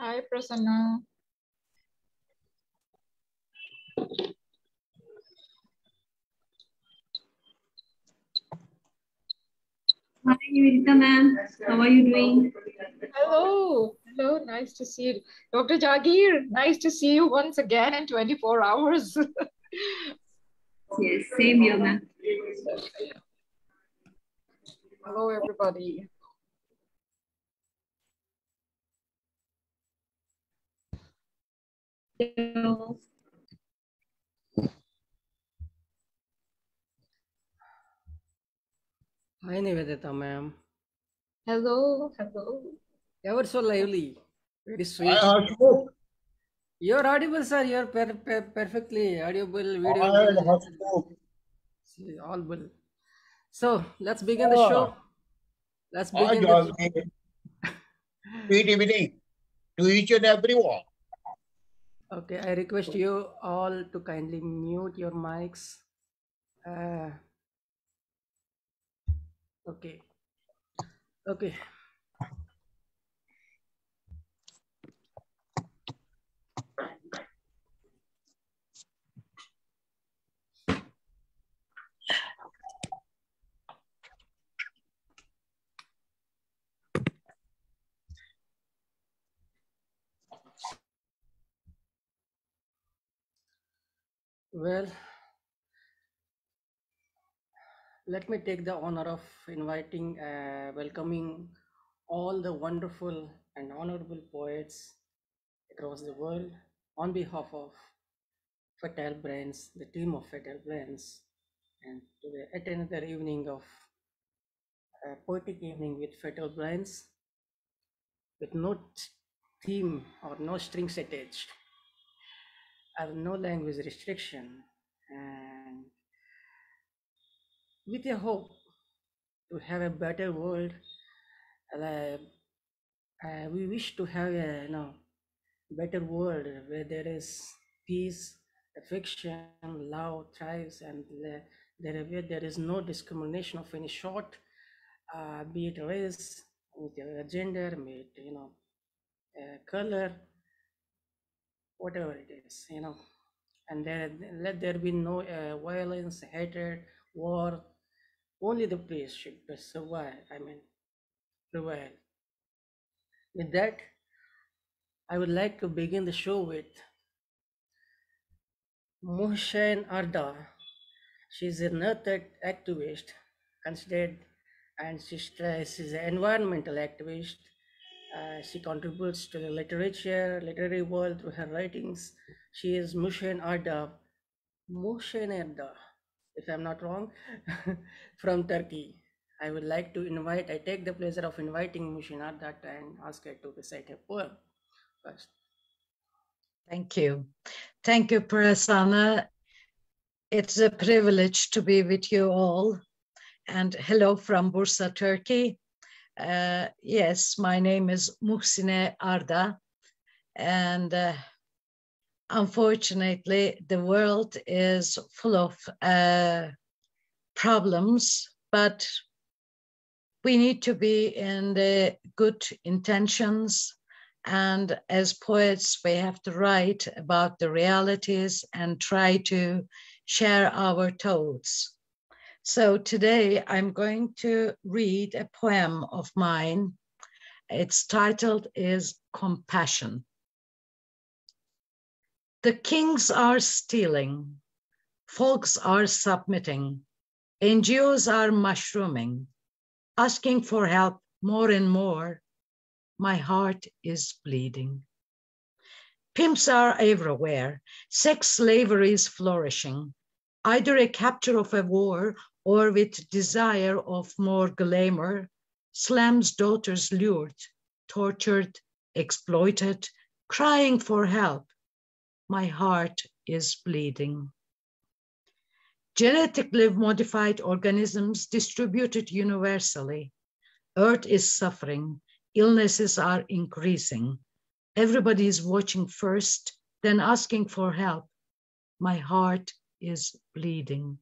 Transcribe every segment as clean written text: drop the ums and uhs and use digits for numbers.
Hi, Prasanna. Hi, Nivedita ma'am. How are you doing? Hello. Hello. Nice to see you. Dr. Jahangir, nice to see you once again in 24 hours. Yes, same here, ma'am. Hello, everybody. Hello. Hi Nivedita ma'am. Hello. Hello. Ever so lively. Very sweet. You're audible, sir. You're perfectly audible, videoable, audible. So let's begin the show. Let's begin the Sweet evening to each and everyone. Okay, I request you all to kindly mute your mics. Okay. Okay. Well, let me take the honor of inviting, welcoming all the wonderful and honorable poets across the world on behalf of Fertile Brains, the team of Fertile Brains, and to the yet another evening of poetic evening with Fertile Brains, with no theme or no strings attached, and no language restriction, and with a hope to have a better world. We wish to have a better world where there is peace, affection, love thrives, and where there is no discrimination of any sort, be it race, with gender, be it color, whatever it is, and let there be no violence, hatred, war. Only the peace should survive. Prevail. With that, I would like to begin the show with Hussain Arda. She's an earth activist, considered, and she's an environmental activist. She contributes to the literary world through her writings. She is Hussain Arda, if I'm not wrong, from Turkey. I would like to I take the pleasure of inviting Hussain Arda and ask her to recite her poem first. Thank you. Thank you, Prasanna. It's a privilege to be with you all. And hello from Bursa, Turkey. Yes, my name is Muhsine Arda. And unfortunately, the world is full of problems, but we need to be in the good intentions. And as poets, we have to write about the realities and try to share our thoughts. So today I'm going to read a poem of mine. Its title is Compassion. The kings are stealing, folks are submitting, NGOs are mushrooming, asking for help more and more. My heart is bleeding. Pimps are everywhere. Sex slavery is flourishing, either a capture of a war or with desire of more glamour. Slams daughters lured, tortured, exploited, crying for help. My heart is bleeding. Genetically modified organisms distributed universally. Earth is suffering. Illnesses are increasing. Everybody is watching first, then asking for help. My heart is bleeding.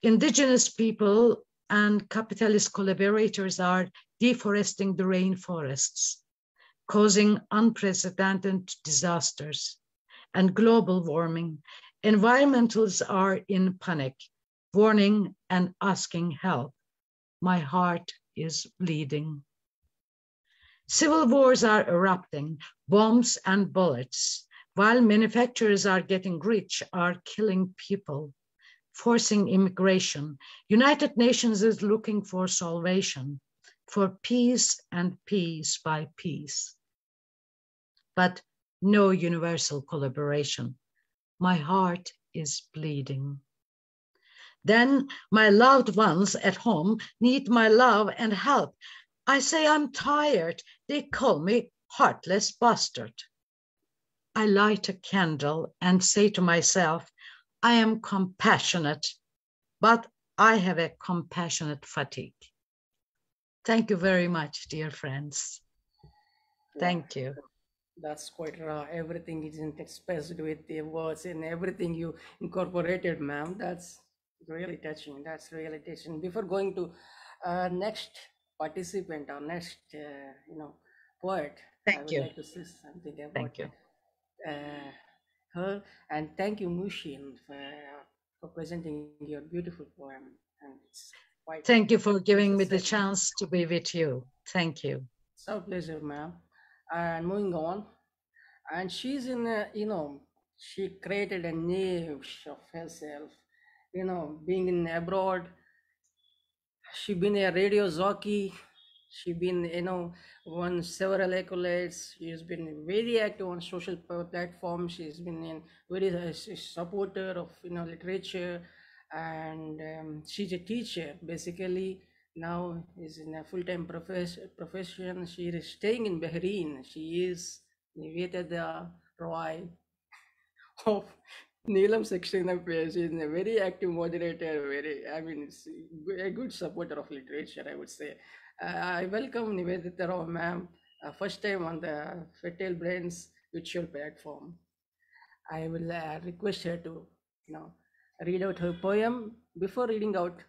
Indigenous people and capitalist collaborators are deforesting the rainforests. causing unprecedented disasters and global warming. Environmentalists are in panic, warning and asking help. My heart is bleeding. Civil wars are erupting, bombs and bullets, while manufacturers are getting rich, are killing people, forcing immigration. United Nations is looking for salvation, for peace and peace by peace, but no universal collaboration. My heart is bleeding. Then my loved ones at home need my love and help. I say I'm tired. They call me heartless bastard. I light a candle and say to myself, I am compassionate, but I have a compassionate fatigue. Thank you very much, dear friends. Thank you. That's quite raw. Everything isn't expressed with the words and everything you incorporated, ma'am. That's really touching. That's really touching. Before going to next participant or next, poet, I would like to say something about her. And thank you, Mushin, for presenting your beautiful poem. And it's quite. Thank you for giving me the chance to be with you. Thank you. It's our pleasure, ma'am. And moving on, and she's in she created a niche of herself, being in abroad. She been a radio jockey, she been won several accolades. She's been very active on social platforms. She's been in very supporter of literature, and she's a teacher basically. Now is in a full-time profession. She is staying in Bahrain. She is Niveta Roy of Neelam section of page. She is a very active moderator, it's a good supporter of literature, I would say. I welcome Nivedita Rao, ma'am, first time on the Fertile Brains virtual platform. I will request her to, read out her poem. Before reading out,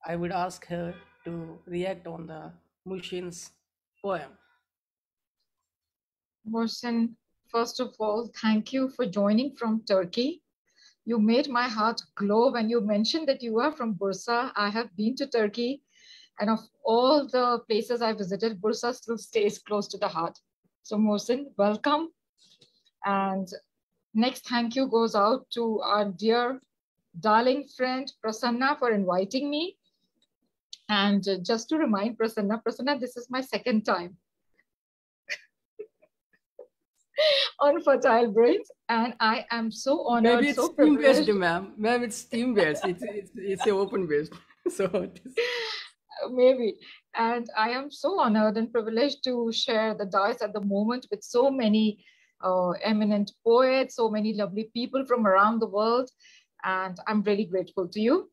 I would ask her to react on the Mushin's poem. Mohsen, first of all, thank you for joining from Turkey. You made my heart glow when you mentioned that you are from Bursa. I have been to Turkey, and of all the places I visited, Bursa still stays close to the heart. So Mohsen, welcome. And next thank you goes out to our dear, darling friend, Prasanna, for inviting me. And just to remind Prasanna, this is my second time on Fertile Brains, and I am so honored. Maybe it's team-based, ma'am. Ma'am, it's team-based. It's an open-based. So maybe. And I am so honored and privileged to share the dais at the moment with so many eminent poets, so many lovely people from around the world. And I'm really grateful to you.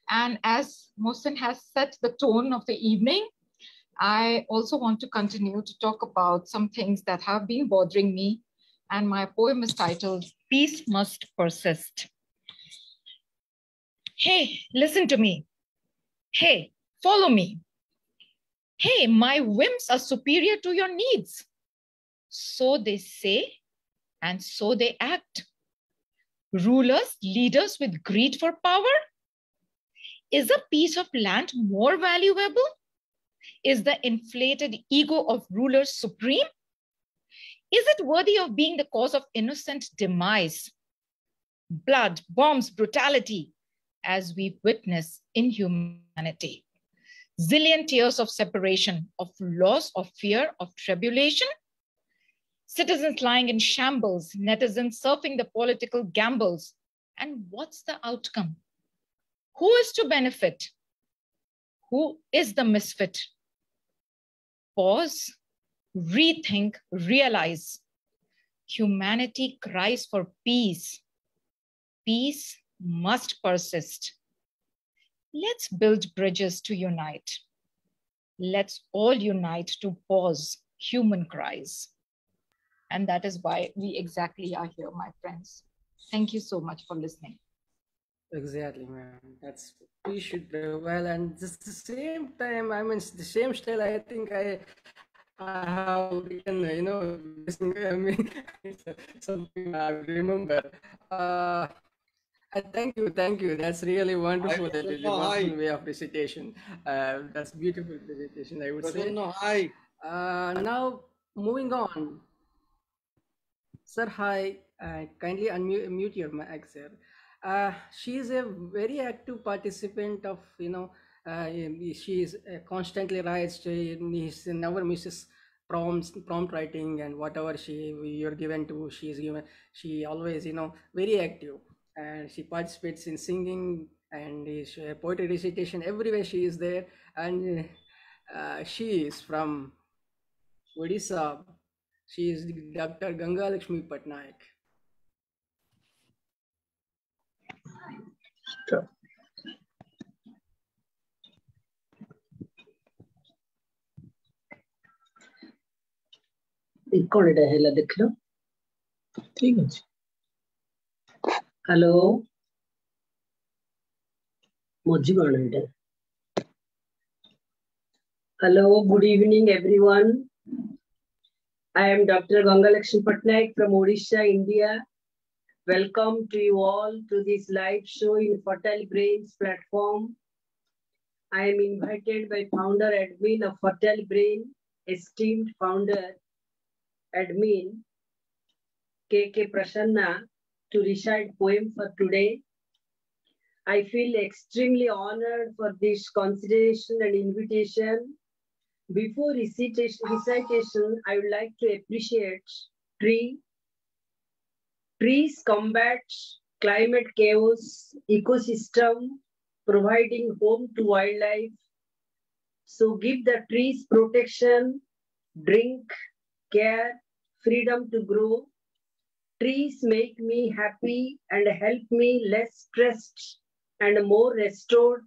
And as Mohsen has set the tone of the evening, I also want to continue to talk about some things that have been bothering me. And my poem is titled, Peace Must Persist. Hey, listen to me. Hey, follow me. Hey, my whims are superior to your needs. So they say, and so they act. Rulers, leaders with greed for power? Is a piece of land more valuable? Is the inflated ego of rulers supreme? Is it worthy of being the cause of innocent demise? Blood, bombs, brutality, as we witness inhumanity. Zillion tears of separation, of loss, of fear, of tribulation. Citizens lying in shambles, netizens surfing the political gambles. And what's the outcome? Who is to benefit? Who is the misfit? Pause, rethink, realize. Humanity cries for peace. Peace must persist. Let's build bridges to unite. Let's all unite to pause human cries. And that is why we exactly are here, my friends. Thank you so much for listening. Exactly, ma'am. That's we should prevail, and just the same time, the same style. I think I have written, I mean, it's something I remember. Uh, thank you. That's really wonderful. That is a wonderful way of recitation. That's beautiful recitation, I would say. Hi. Now, moving on. Sir, hi. Kindly unmute your mic, sir. She is a very active participant of, she is constantly writes. She never misses prompt writing, and whatever you're given to, she is given. She always, very active, and she participates in singing and is poetry recitation. Everywhere she is there, and she is from Odisha. She is Dr. Gangalaxmi Patnaik. କଣ ହେଲା ଦେଖିଲ ଠିକ ଅଛି hello ମଝି କଣ ଏଇଟା hello good evening everyone I am Dr. Gangalaxmi Patnaik from Odisha India welcome to you all to this live show in Fertile Brains platform I am invited by founder admin of Fertile Brain esteemed founder admin K.K. Prasanna to recite poem for today. I feel extremely honored for this consideration and invitation. Before recitation, I would like to appreciate trees combat climate chaos, ecosystem, providing home to wildlife. So give the trees protection, drink, care, freedom to grow. Trees make me happy and help me less stressed and more restored.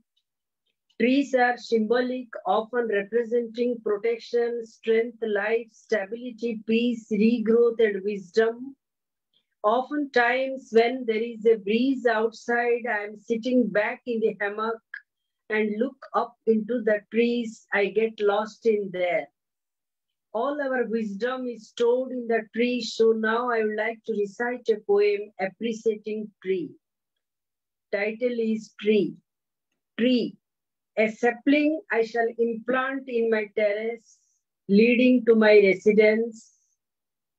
Trees are symbolic, often representing protection, strength, life, stability, peace, regrowth, and wisdom. Oftentimes, when there is a breeze outside, I am sitting back in the hammock and look up into the trees. I get lost in there. All our wisdom is stored in the tree, so now I would like to recite a poem appreciating tree. Title is Tree. Tree, a sapling I shall implant in my terrace, leading to my residence.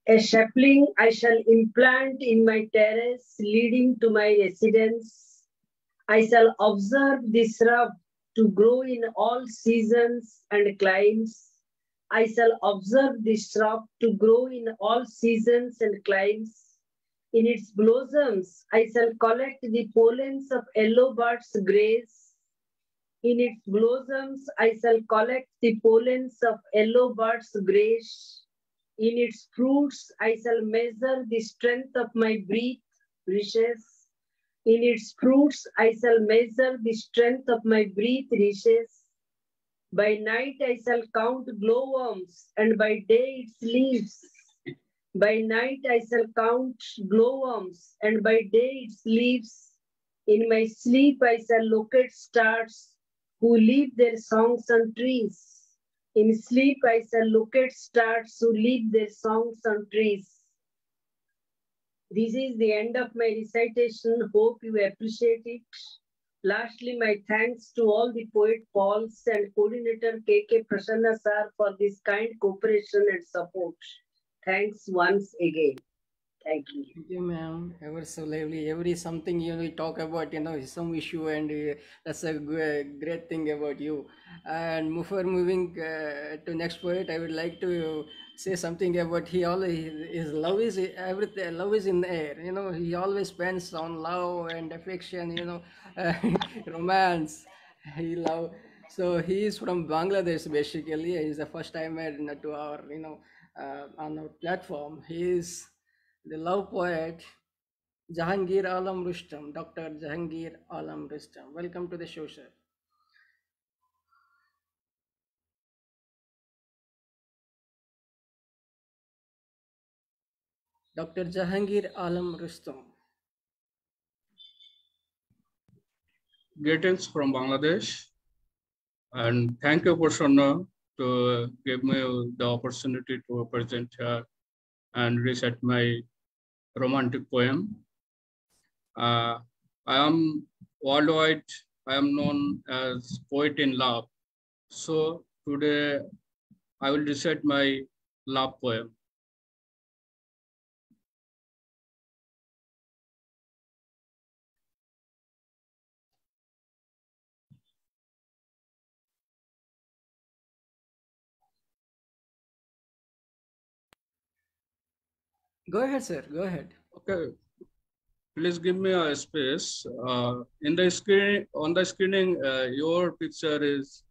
A sapling I shall implant in my terrace, leading to my residence. I shall observe this shrub to grow in all seasons and climes. I shall observe this shrub to grow in all seasons and climes. In its blossoms, I shall collect the pollens of yellow birds' grace. In its blossoms, I shall collect the pollens of yellow birds' grace. In its fruits, I shall measure the strength of my breath, riches. In its fruits, I shall measure the strength of my breath, riches. By night I shall count glowworms, and by day its leaves. By night I shall count glowworms, and by day its leaves. In my sleep I shall locate stars who leave their songs on trees. In sleep I shall locate stars who leave their songs on trees. This is the end of my recitation. Hope you appreciate it. Lastly, my thanks to all the poet Pauls and coordinator K.K. Prasanna sir for this kind cooperation and support. Thanks once again. Thank you. Thank you, ma'am. Ever so lively. Every something we talk about, some issue, and that's a great thing about you. And before moving to next poet, I would like to say something about he always his love is everything. Love is in the air. He always spends on love and affection. Romance. He love. So he is from Bangladesh basically. He's the first time to our on our platform. He is the love poet Jahangir Alam Rustom, Dr. Jahangir Alam Rustom. Welcome to the show, sir. Dr. Jahangir Alam Rustom. Greetings from Bangladesh. And thank you, Prasanna, to give me the opportunity to present here and recite my romantic poem. I am worldwide, I am known as poet in love. So today I will recite my love poem. Go ahead, sir. Go ahead. Okay, please give me a space. In the screen, on the screening, your picture is.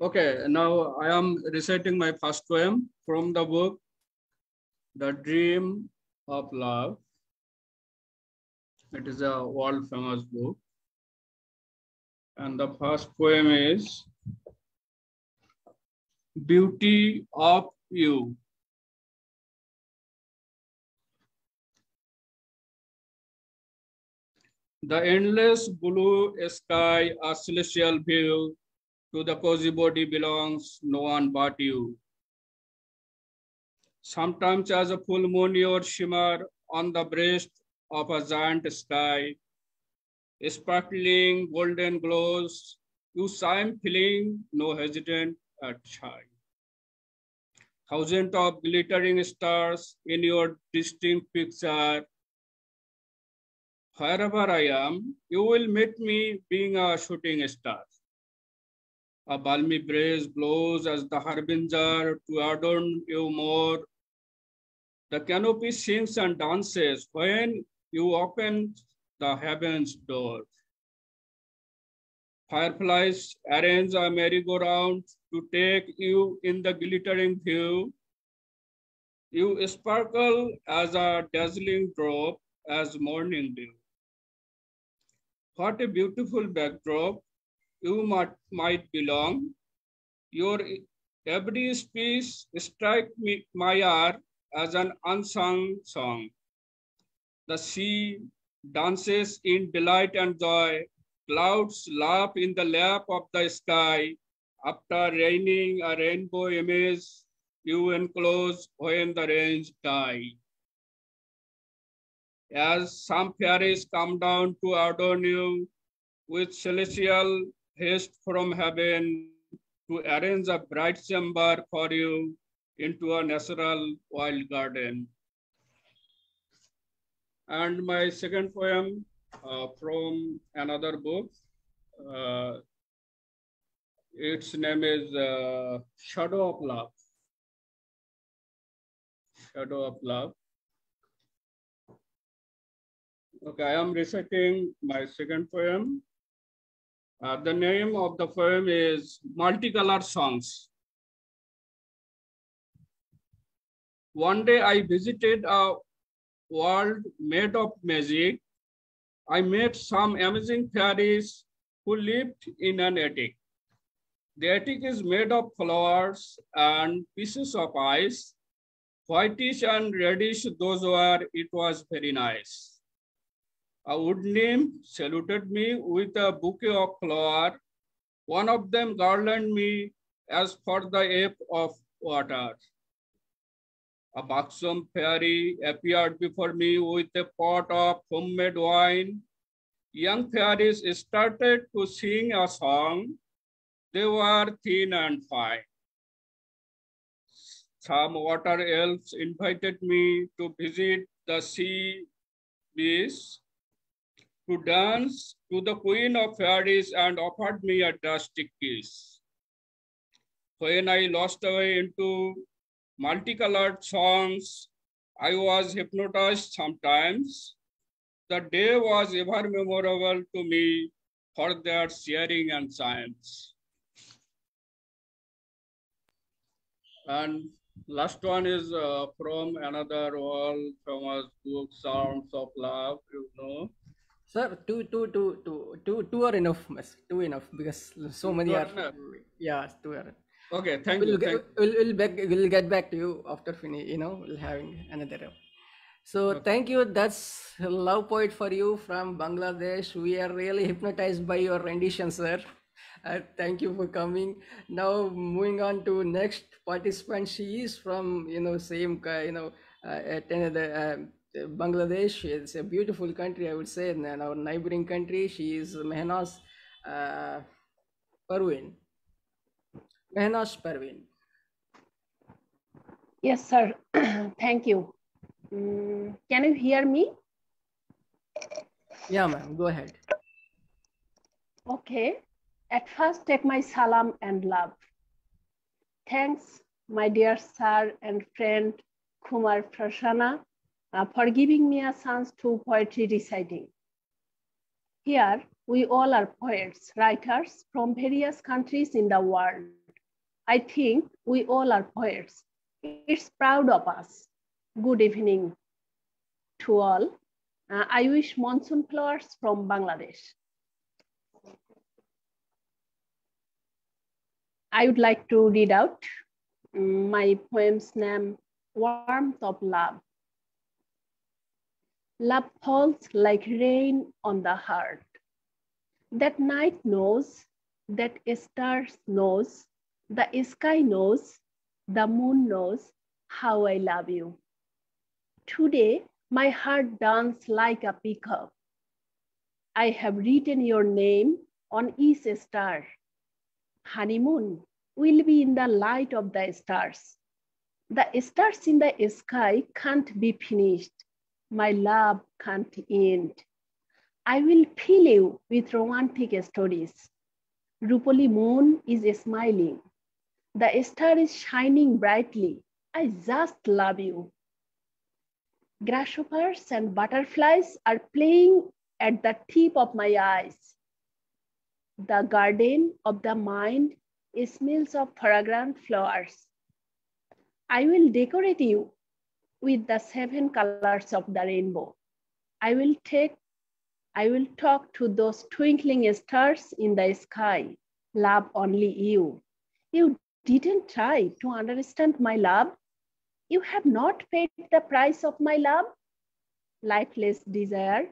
Okay, now I am reciting my first poem from the book, The Dream of Love. It is a world famous book. And the first poem is Beauty of You. The endless blue sky, a celestial view, to the cozy body belongs no one but you. Sometimes as a full moon your shimmer on the breast of a giant sky, sparkling golden glows, you shine feeling no hesitant at shy. Thousands of glittering stars in your distinct picture. Wherever I am, you will meet me being a shooting star. A balmy breeze blows as the harbinger to adorn you more. The canopy sings and dances when you open the heaven's door. Fireflies arrange a merry-go-round to take you in the glittering view. You sparkle as a dazzling drop as morning dew. What a beautiful backdrop you might belong. Your every speech strikes my ear as an unsung song. The sea dances in delight and joy. Clouds laugh in the lap of the sky. After raining a rainbow image, you enclose when the rains die. As some fairies come down to adorn you with celestial haste from heaven to arrange a bright chamber for you into a natural wild garden. And my second poem from another book, its name is Shadow of Love. Shadow of Love. Okay, I am reciting my second poem. The name of the poem is Multicolored Songs. One day I visited a world made of magic. I met some amazing fairies who lived in an attic. The attic is made of flowers and pieces of ice. Whitish and reddish those were, it was very nice. A wood nymph saluted me with a bouquet of flowers. One of them garlanded me as for the ape of water. A buxom fairy appeared before me with a pot of homemade wine. Young fairies started to sing a song. They were thin and fine. Some water elves invited me to visit the sea beach, to dance to the queen of fairies, and offered me a drastic kiss. When I lost away into multicolored songs, I was hypnotized sometimes. The day was ever memorable to me for their sharing and science. And last one is from another world famous book, Sounds of Love, you know. Sir, two are enough. Two enough because so many are. Enough. Yeah, two are. Okay, thank you. We'll get back to you after finish. We'll having another. So thank you. That's a love poet for you from Bangladesh. We are really hypnotized by your rendition, sir. Thank you for coming. Now moving on to next participant. She is from same Bangladesh. It's a beautiful country, I would say, and our neighboring country. She is Mehnas Parvin. Mehnas Parvin. Yes, sir. Thank you. Can you hear me? Yeah, ma'am. Go ahead. Okay. At first, take my salam and love. Thanks, my dear sir and friend Kumar Prasanna, for giving me a chance to poetry reciting. Here, we all are poets, writers from various countries in the world. I think we all are poets. It's proud of us. Good evening to all. I wish monsoon flowers from Bangladesh. I would like to read out my poem's name, Warmth of Love. Love falls like rain on the heart. That night knows, that stars knows, the sky knows, the moon knows how I love you. Today, my heart dances like a peacock. I have written your name on each star. Honeymoon will be in the light of the stars. The stars in the sky can't be finished. My love can't end. I will fill you with romantic stories. Roopali moon is smiling. The star is shining brightly. I just love you. Grasshoppers and butterflies are playing at the tip of my eyes. The garden of the mind smells of fragrant flowers. I will decorate you with the 7 colors of the rainbow. I will talk to those twinkling stars in the sky. Love only you. You didn't try to understand my love. You have not paid the price of my love. Lifeless desire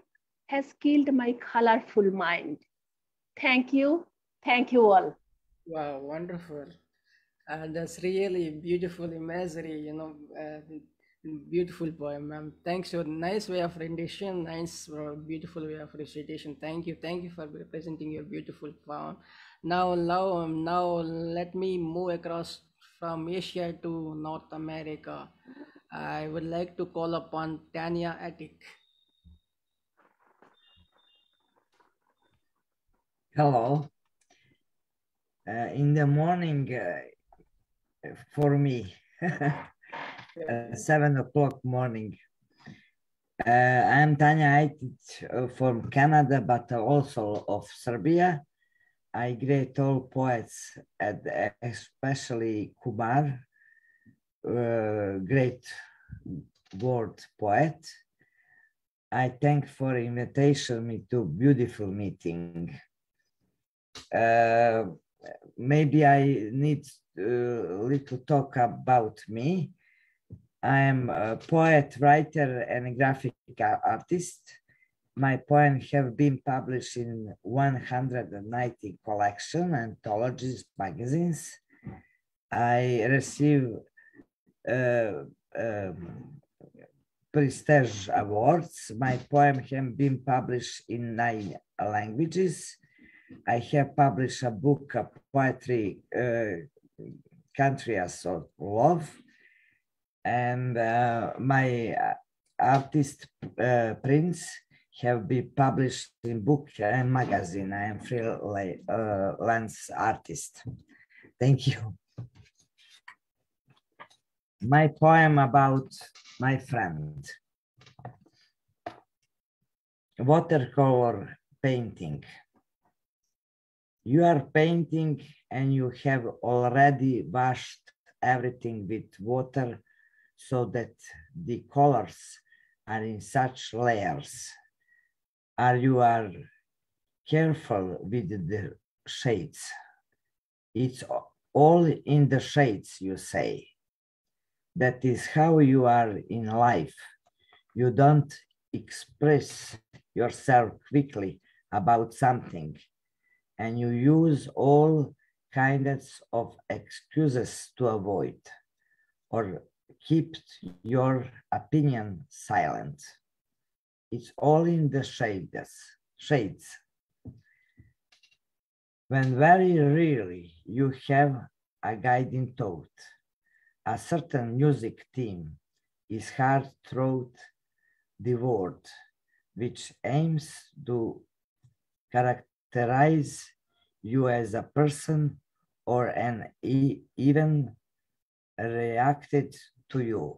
has killed my colorful mind. Thank you all. Wow, wonderful. That's really beautiful imagery, beautiful poem, ma'am. Thanks for nice way of rendition, nice, beautiful way of recitation. Thank you for presenting your beautiful poem. Now let me move across from Asia to North America. I would like to call upon Tanya Attic. Hello. In the morning for me, 7 o'clock morning. I'm Tanya Aitic from Canada, but also of Serbia. I greet all poets, and especially Kumar, great word poet. I thank for invitation me to beautiful meeting. Maybe I need a little talk about me. I am a poet, writer, and graphic artist. My poems have been published in 190 collection anthologies, magazines. I receive prestige awards. My poems have been published in 9 languages. I have published a book of poetry, Country as of Love, and my artist prints have been published in book and magazine. I am freelance artist. Thank you. My poem about my friend. Watercolor painting. You are painting and you have already washed everything with water so that the colors are in such layers. You are careful with the shades. It's all in the shades, you say. That is how you are in life. You don't express yourself quickly about something, and you use all kinds of excuses to avoid or keep your opinion silent. It's all in the shades. When very rarely you have a guiding thought, a certain music theme is heard throughout the world, which aims to characterize you as a person or an even reacted to you,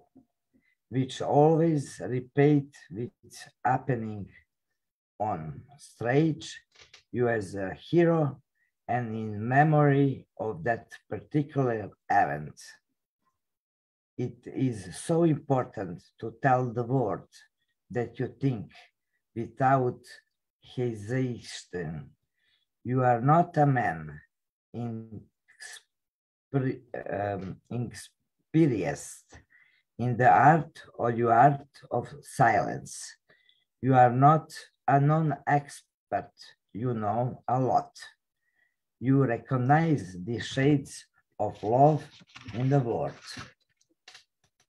which always repeat what's happening on stage, you as a hero, and in memory of that particular event. It is so important to tell the world that you think without hesitation. You are not a man experienced in the art or your art of silence. You are not a non-expert, you know a lot. You recognize the shades of love in the world.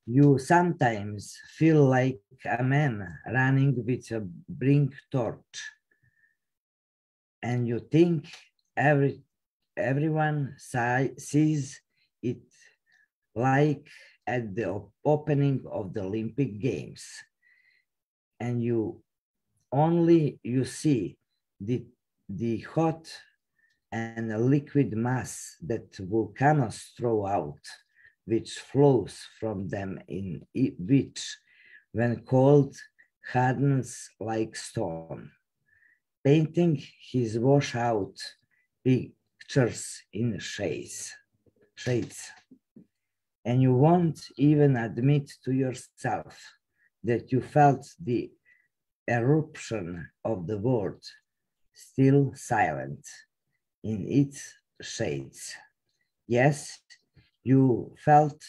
You sometimes feel like a man running with a bring torch, and you think everyone sees it, like at the opening of the Olympic Games, and you see the hot and liquid mass that volcanoes throw out, which flows from them in which, when cold, hardens like stone. Painting his washout pictures in shades. And you won't even admit to yourself that you felt the eruption of the world, still silent in its shades. Yes, you felt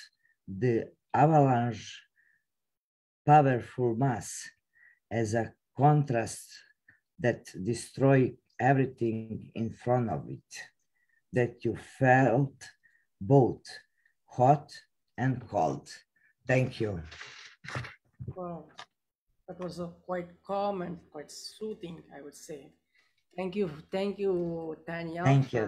the avalanche powerful mass as a contrast that destroyed everything in front of it, that you felt both hot and cold. Thank you. Wow, that was quite calm and quite soothing, I would say. Thank you, Tanya. Thank you.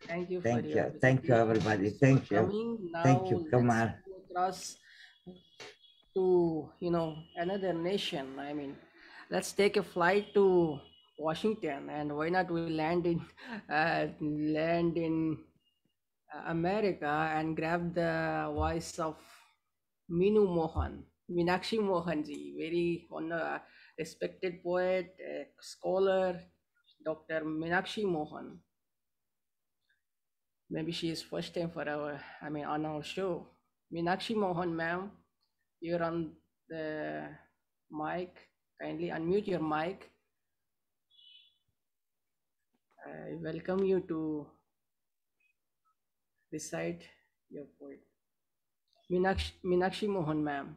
Thank you for your Thank you, everybody. Thank you. coming. Now Thank you, Kumar. let's go across to another nation. I mean, let's take a flight to Washington, and why not we land in America and grab the voice of Meenakshi Mohanji, very respected poet, scholar, Dr. Meenakshi Mohan. Maybe she is first time for on our show. Meenakshi Mohan, ma'am, you're on the mic. Kindly unmute your mic. I welcome you to recite your poem. Meenakshi Mohan, ma'am.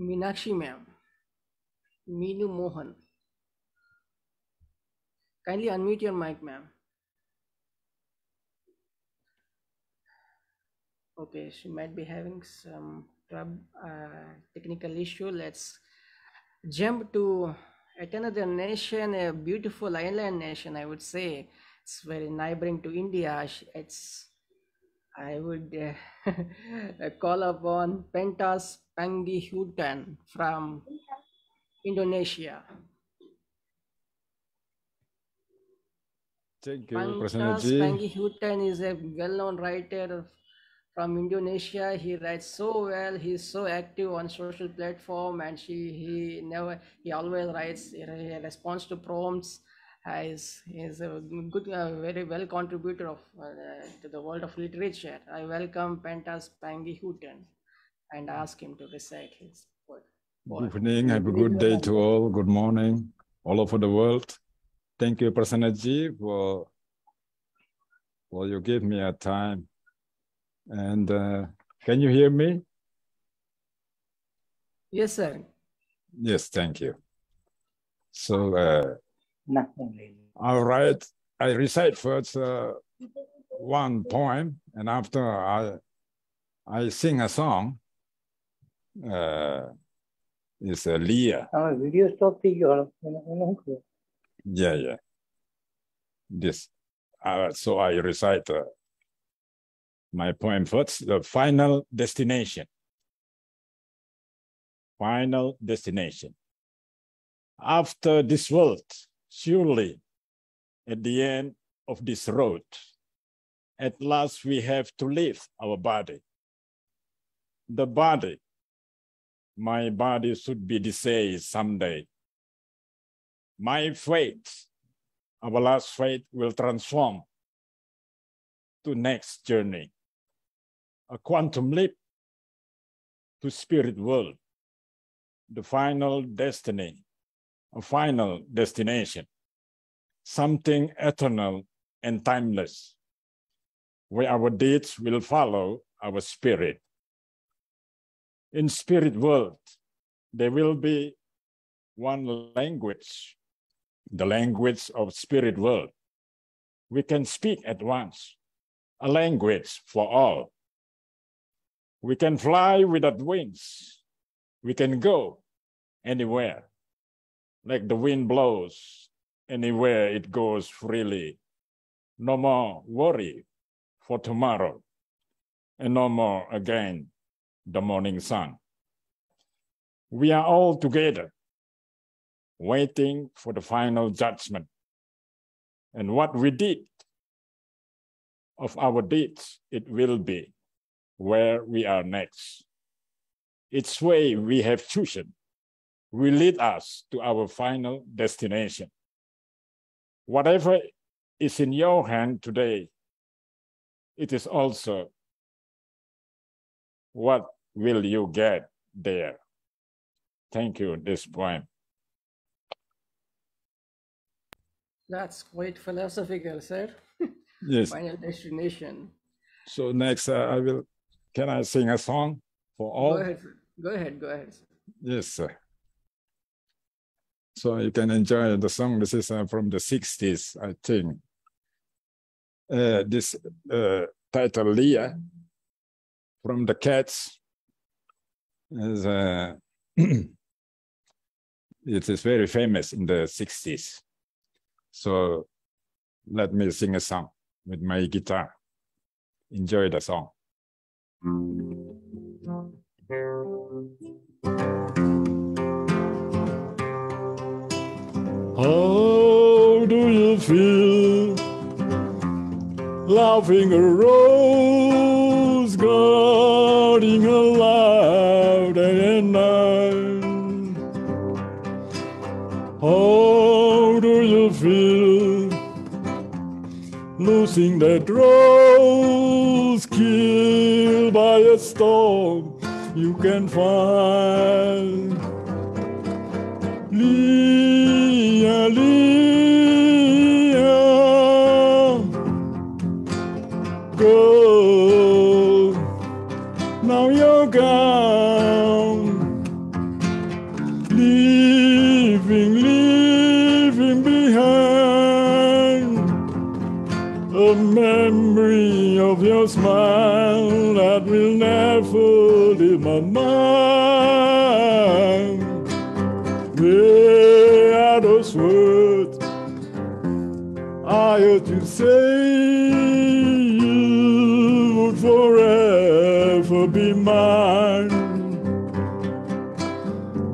Meenakshi, ma'am. Meenu Mohan. Kindly unmute your mic, ma'am. Okay, she might be having some technical issue. Let's jump to at another nation, a beautiful island nation, I would say. It's very neighboring to India. I would call upon Pentas Pangihutan from Indonesia. Thank you, Pentas Prasannaji. Pangihutan is a well-known writer from Indonesia. He writes so well. He's so active on social platform, and he always writes a response to prompts. He's a good, very well contributor to the world of literature. I welcome Pentas Pangihutan and ask him to recite his poem. Good evening. Have a good day to all. Good morning, all over the world. Thank you, Prasannaji, for you give me a time And can you hear me? Yes, sir. Yes, thank you. So, all right, I recite first one poem, and after I sing a song. It's a Leah. Video stop. Yeah. This. So I recite my poem first. The final destination. Final destination. After this world, surely at the end of this road, at last we have to leave our body. The body, my body should be diseased someday. My fate, our last fate will transform to next journey, a quantum leap to spirit world, the final destiny, a final destination, something eternal and timeless, where our deeds will follow our spirit. In spirit world, there will be one language, the language of spirit world. We can speak at once, a language for all. We can fly without wings. We can go anywhere, like the wind blows, anywhere it goes freely. No more worry for tomorrow, and no more again the morning sun. We are all together, waiting for the final judgment. And what we did of our deeds, it will be where we are next. Its way we have chosen will lead us to our final destination. Whatever is in your hand today, it is also what will you get there. Thank you, this poem. That's quite philosophical, sir. Yes. Final destination. So next, can I sing a song for all? Go ahead. Sir. Yes, sir. So you can enjoy the song. This is from the 60s, I think. This title, Leah, from the Cats, is it is very famous in the 60s. So let me sing a song with my guitar. Enjoy the song. How do you feel laughing a rose, guarding her loud day and night? How do you feel losing that rose, killed by a storm you can find? Leah, Leah, go, now you're gone, leaving behind a memory of your smile that will never leave my mind. Where are those words I heard you say you would forever be mine?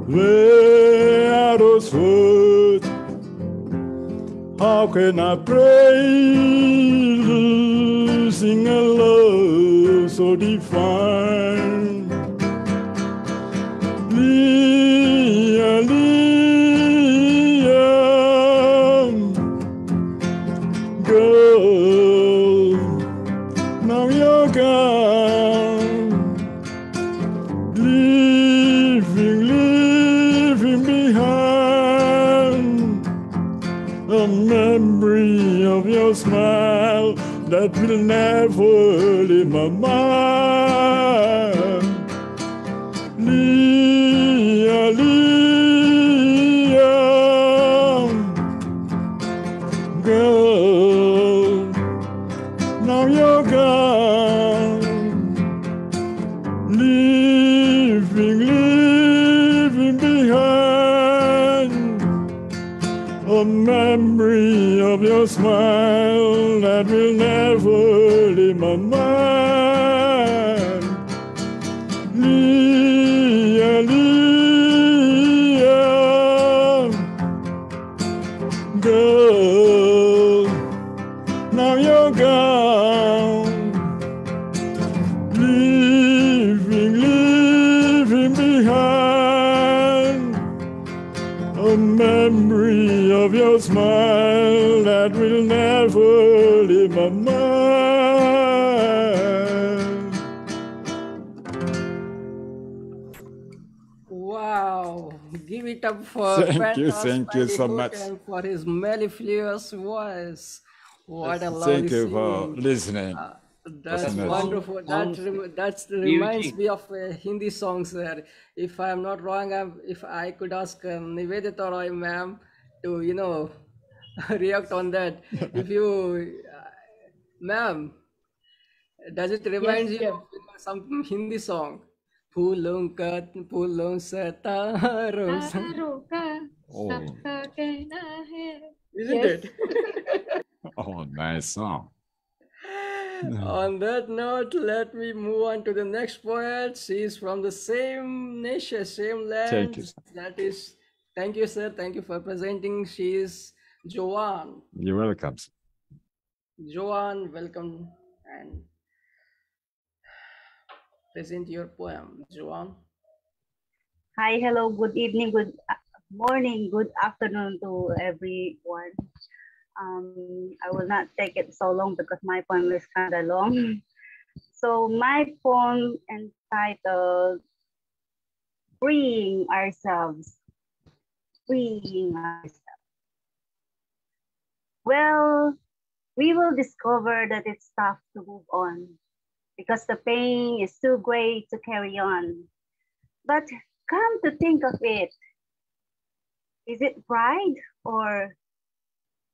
Where are those words? How can I pray, losing a love so divine? Leah, Leah, girl, now you're gone, leaving behind a memory of your smile that will never leave my mind. Leah, Leah, girl, now you're gone, leaving behind a memory of your smile that will never leave my mind. Leah, Leah, girl, now you're gone, leaving behind a memory of your smile that will never leave my mind. Wow, give it up for Thank you so much. Pangihutan for his mellifluous voice. What a lovely Thank you for singing. listening. That's Listeners. wonderful. That reminds me of Hindi songs there. If I'm not wrong, if I could ask Nivedita Roy ma'am to, react on that. If you, ma'am, does it remind you of some Hindi song? Phoolon se taro sa- Oh, Isn't it? oh, nice song. On that note, let me move on to the next poet. She is from the same nation, same land. Thank you. That is, thank you, sir. Thank you for presenting. She is Joanne. You're welcome. Joanne, welcome and present your poem. Joanne. Hi, hello, good evening, good morning, good afternoon to everyone. I will not take it so long because my poem is kind of long. So my poem entitled Freeing Ourselves. Freeing ourselves. Well, we will discover that it's tough to move on because the pain is too great to carry on. But come to think of it, is it pride or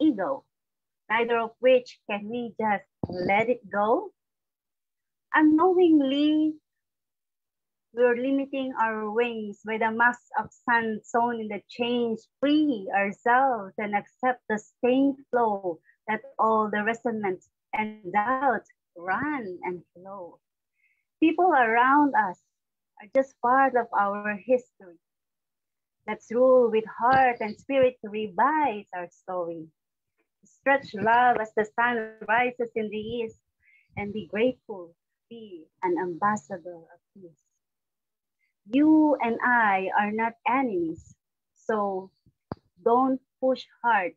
ego? Neither of which can we just let it go? Unknowingly, we're limiting our wings by the mass of sun sown in the change. Free ourselves and accept the same flow that all the resentment and doubt run and flow. People around us are just part of our history. Let's rule with heart and spirit to revise our story. Stretch love as the sun rises in the east and be grateful, be an ambassador of peace. You and I are not enemies, so don't push hard.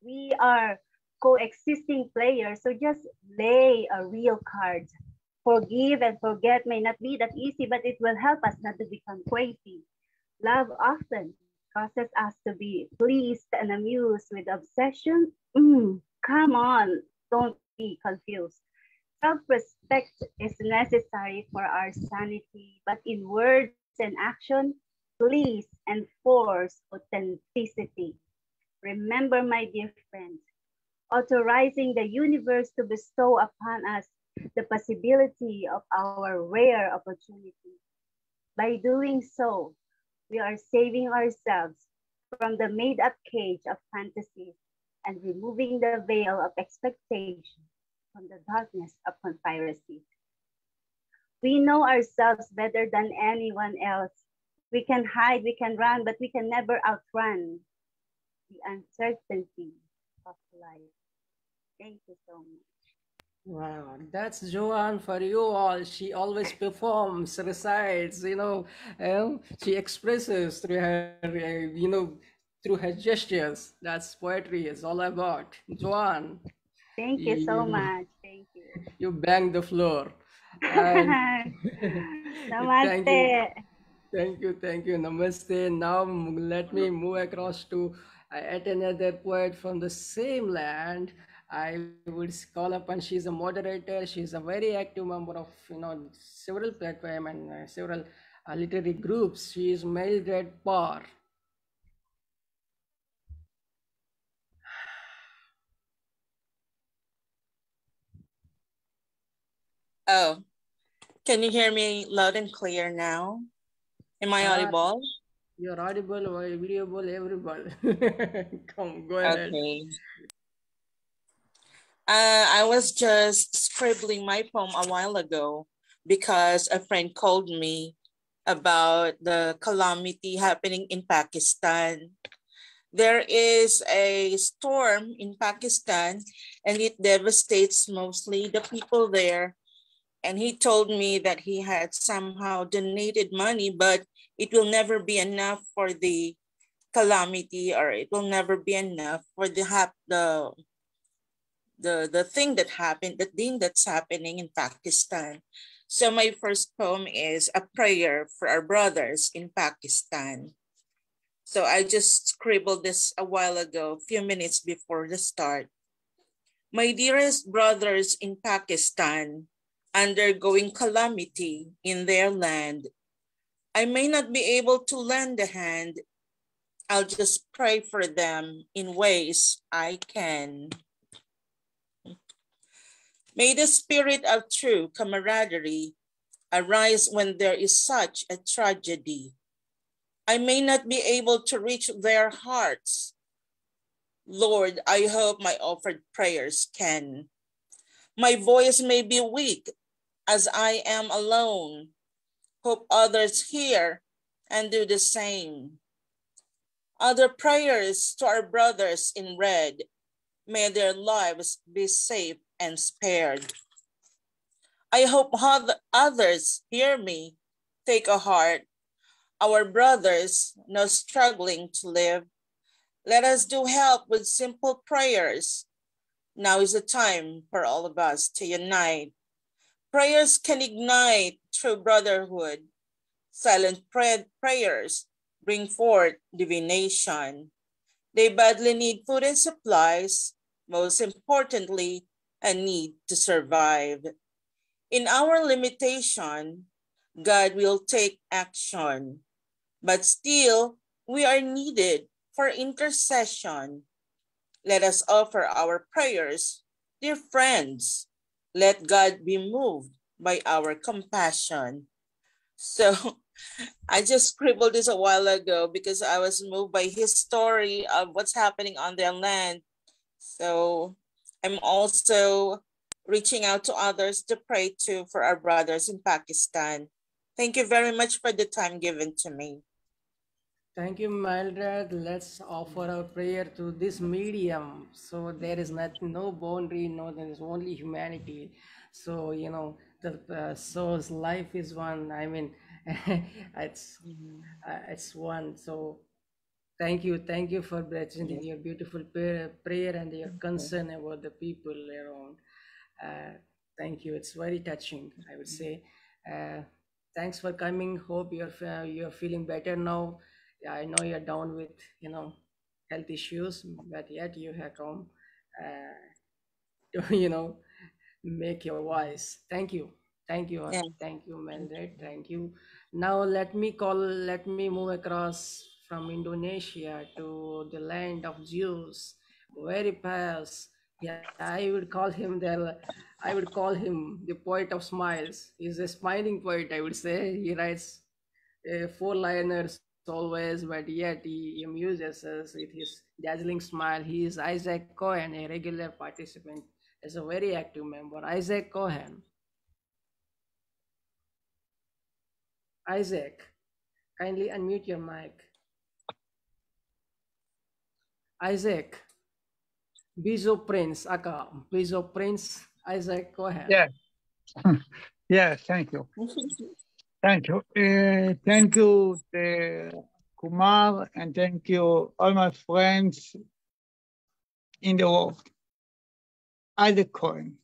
We are coexisting players, so just lay a real card. Forgive and forget may not be that easy, but it will help us not to become crazy. Love often causes us to be pleased and amused with obsession. Come on, don't be confused. Self-respect is necessary for our sanity, but in words and action, please enforce authenticity. Remember, my dear friend, authorizing the universe to bestow upon us the possibility of our rare opportunity. By doing so, we are saving ourselves from the made-up cage of fantasies and removing the veil of expectation from the darkness of conspiracy. We know ourselves better than anyone else. We can hide, we can run, but we can never outrun the uncertainty of life. Thank you so much. Wow, that's Joanne for you all. She always performs, recites, she expresses through her, through her gestures. That's poetry is all about. Joanne. Thank you so much. Thank you. You bang the floor. And Namaste. Thank you. Namaste. Now let me move across to yet another poet from the same land. I would call upon. She's a moderator. She's a very active member of several platforms and several literary groups. She is Mildred Parr. Oh, can you hear me loud and clear now? Am I audible? You're audible, videoable, everybody. Come, go ahead. Okay. I was just scribbling my poem a while ago because a friend called me about the calamity happening in Pakistan. There is a storm in Pakistan and it devastates mostly the people there. And he told me that he had somehow donated money, but it will never be enough for the calamity, or it will never be enough for the thing that happened, the thing that's happening in Pakistan. So my first poem is a prayer for our brothers in Pakistan. So I just scribbled this a while ago, a few minutes before the start. My dearest brothers in Pakistan, undergoing calamity in their land, I may not be able to lend a hand. I'll just pray for them in ways I can. May the spirit of true camaraderie arise when there is such a tragedy. I may not be able to reach their hearts. Lord, I hope my offered prayers can. My voice may be weak as I am alone. Hope others hear and do the same. Other prayers to our brothers in red. May their lives be safe and spared. I hope others hear me, take a heart. Our brothers now struggling to live. Let us do help with simple prayers. Now is the time for all of us to unite. Prayers can ignite true brotherhood. Silent prayers bring forth divination. They badly need food and supplies, most importantly, a need to survive. In our limitation, God will take action, but still we are needed for intercession. Let us offer our prayers, dear friends. Let God be moved by our compassion. So I just scribbled this a while ago because I was moved by his story of what's happening on their land. So I'm also reaching out to others to pray to for our brothers in Pakistan. Thank you very much for the time given to me. Thank you, Mildred. Let's offer our prayer to this medium. So there is no boundary, there is only humanity. So the soul's life is one. I mean, it's one. So thank you for presenting your beautiful prayer and your concern about the people around. Thank you. It's very touching, I would say. Thanks for coming. Hope you're feeling better now. Yeah, I know you're down with health issues, but yet you have come to make your voice. Thank you. Thank you. Yeah. Thank you, Mildred. Thank you. Now let me move across from Indonesia to the land of Jews. Very pious. Yeah, I would call him the poet of smiles. He's a smiling poet, I would say. He writes four-liners always, but yet he amuses us with his dazzling smile. He is Isaac Cohen, a regular participant, as a very active member. Isaac Cohen. Isaac, kindly unmute your mic. Isaac, Bizo Prince, Aka, Bizo Prince, Isaac Cohen. Yes. Yes, thank you. Thank you. Thank you, Kumar, and thank you, all my friends in the world. Isaac Cohen.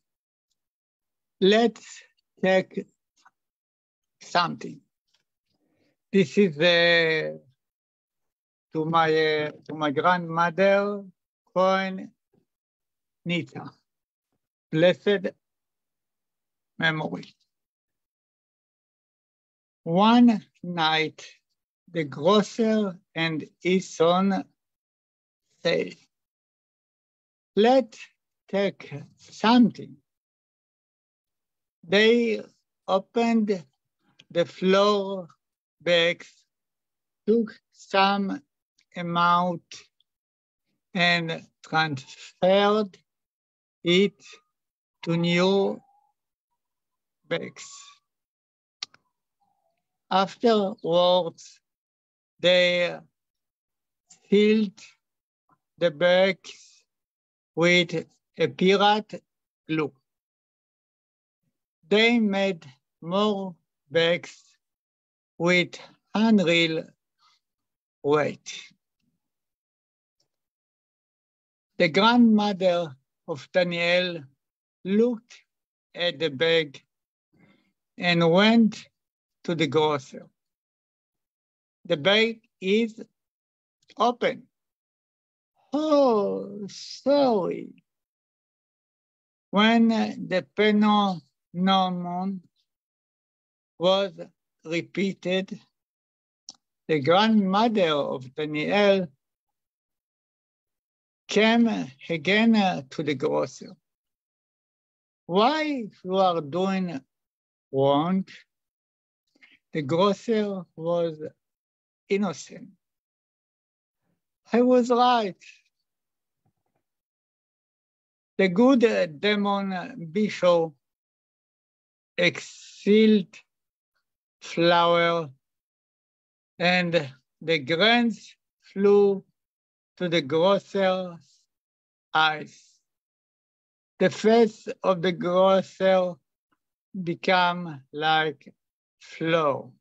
Let's take something. This is to my grandmother, Cohen, Nita, blessed memory. One night, the grocer and his son say, let's take something. They opened the floor bags, took some amount and transferred it to new bags. Afterwards, they filled the bags with a pirate glue. They made more bags with unreal weight. The grandmother of Daniel looked at the bag and went to the grocer. The bag is open. Oh, sorry. When the phenomenon was repeated, the grandmother of Daniel came again to the grocer. Why you are doing wrong? The grocer was innocent. I was right. The good demon bishop exhaled flower, and the grains flew to the grocer's eyes. The face of the grocer became like flour.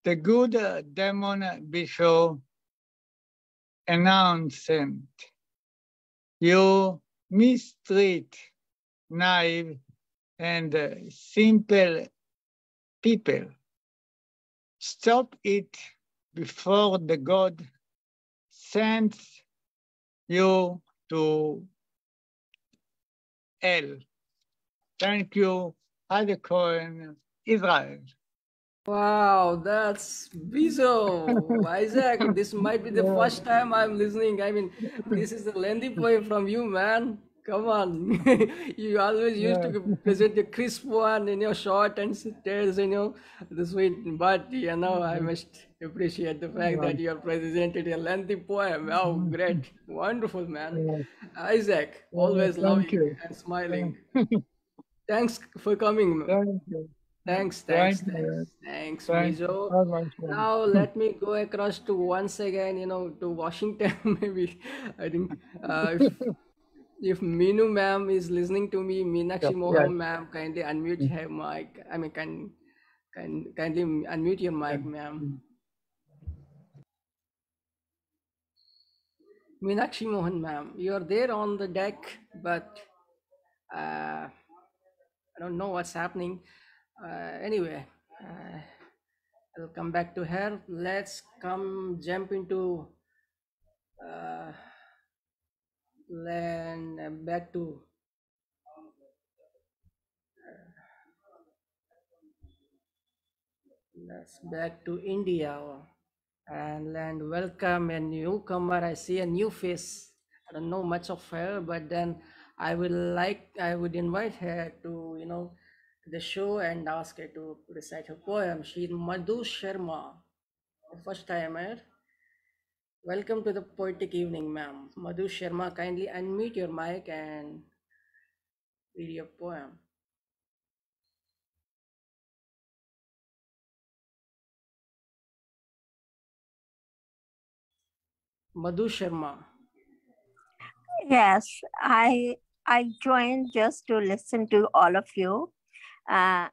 The good demon bishop announced, you mistreat naive and simple people. Stop it before the God sends you to hell. Thank you, Father Cohen, Israel. Wow, that's bizarre, Isaac. This might be the first time I'm listening. I mean, this is a lengthy poem from you, man. Come on. You always used to present the crisp one in your short and stares, the sweet. But, I must appreciate the fact that you are presented a lengthy poem. Oh, great. Wonderful, man. Isaac, always loving and smiling. Thanks for coming. Thank you. Thanks, Mizo. Now you. let me go across to once again, to Washington. Maybe I think if Minu ma'am is listening to me, Meenakshi Mohan ma'am, kindly unmute her mic. I mean, kindly unmute your mic, ma'am. Meenakshi Mohan ma'am, you are there on the deck, but I don't know what's happening. Anyway. I'll come back to her. Let's jump into back to India and welcome a newcomer. I see a new face. I don't know much of her, but then I would invite her to the show and ask her to recite her poem. She's Madhu Sharma, first timer. Welcome to the poetic evening, ma'am. Madhu Sharma, kindly unmute your mic and read your poem. Madhu Sharma. Yes, I joined just to listen to all of you. I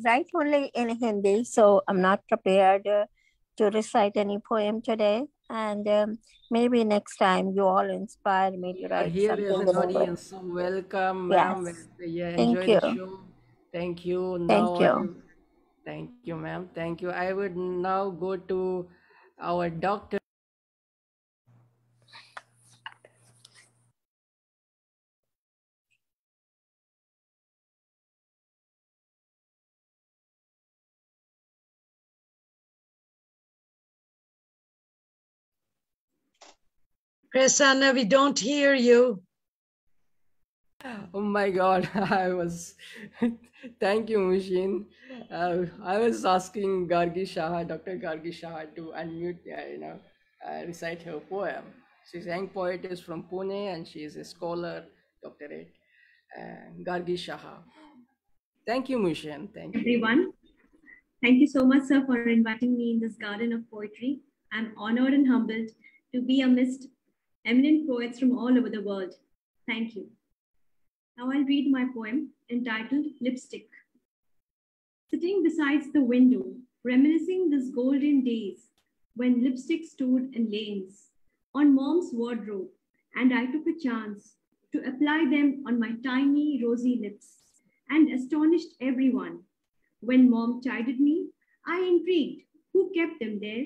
write only in Hindi, so I'm not prepared to recite any poem today. And maybe next time you all inspire me to write Here something. as an audience, so welcome, ma'am. Yes. Enjoy the show. Thank you. Thank you, ma'am. Thank you. I would now go to our doctor. Prasanna, we don't hear you. Oh my God, thank you, Mushin. I was asking Dr. Gargi Shah to unmute, recite her poem. She's a young poetess from Pune and she is a scholar, doctorate, Gargi Shah. Thank you, Mushin. Thank you. Everyone, thank you so much, sir, for inviting me in this garden of poetry. I'm honored and humbled to be amidst eminent poets from all over the world. Thank you. Now I'll read my poem entitled Lipstick. Sitting beside the window, reminiscing these golden days when lipstick stood in lanes on mom's wardrobe, and I took a chance to apply them on my tiny rosy lips and astonished everyone. When mom chided me, I intrigued who kept them there,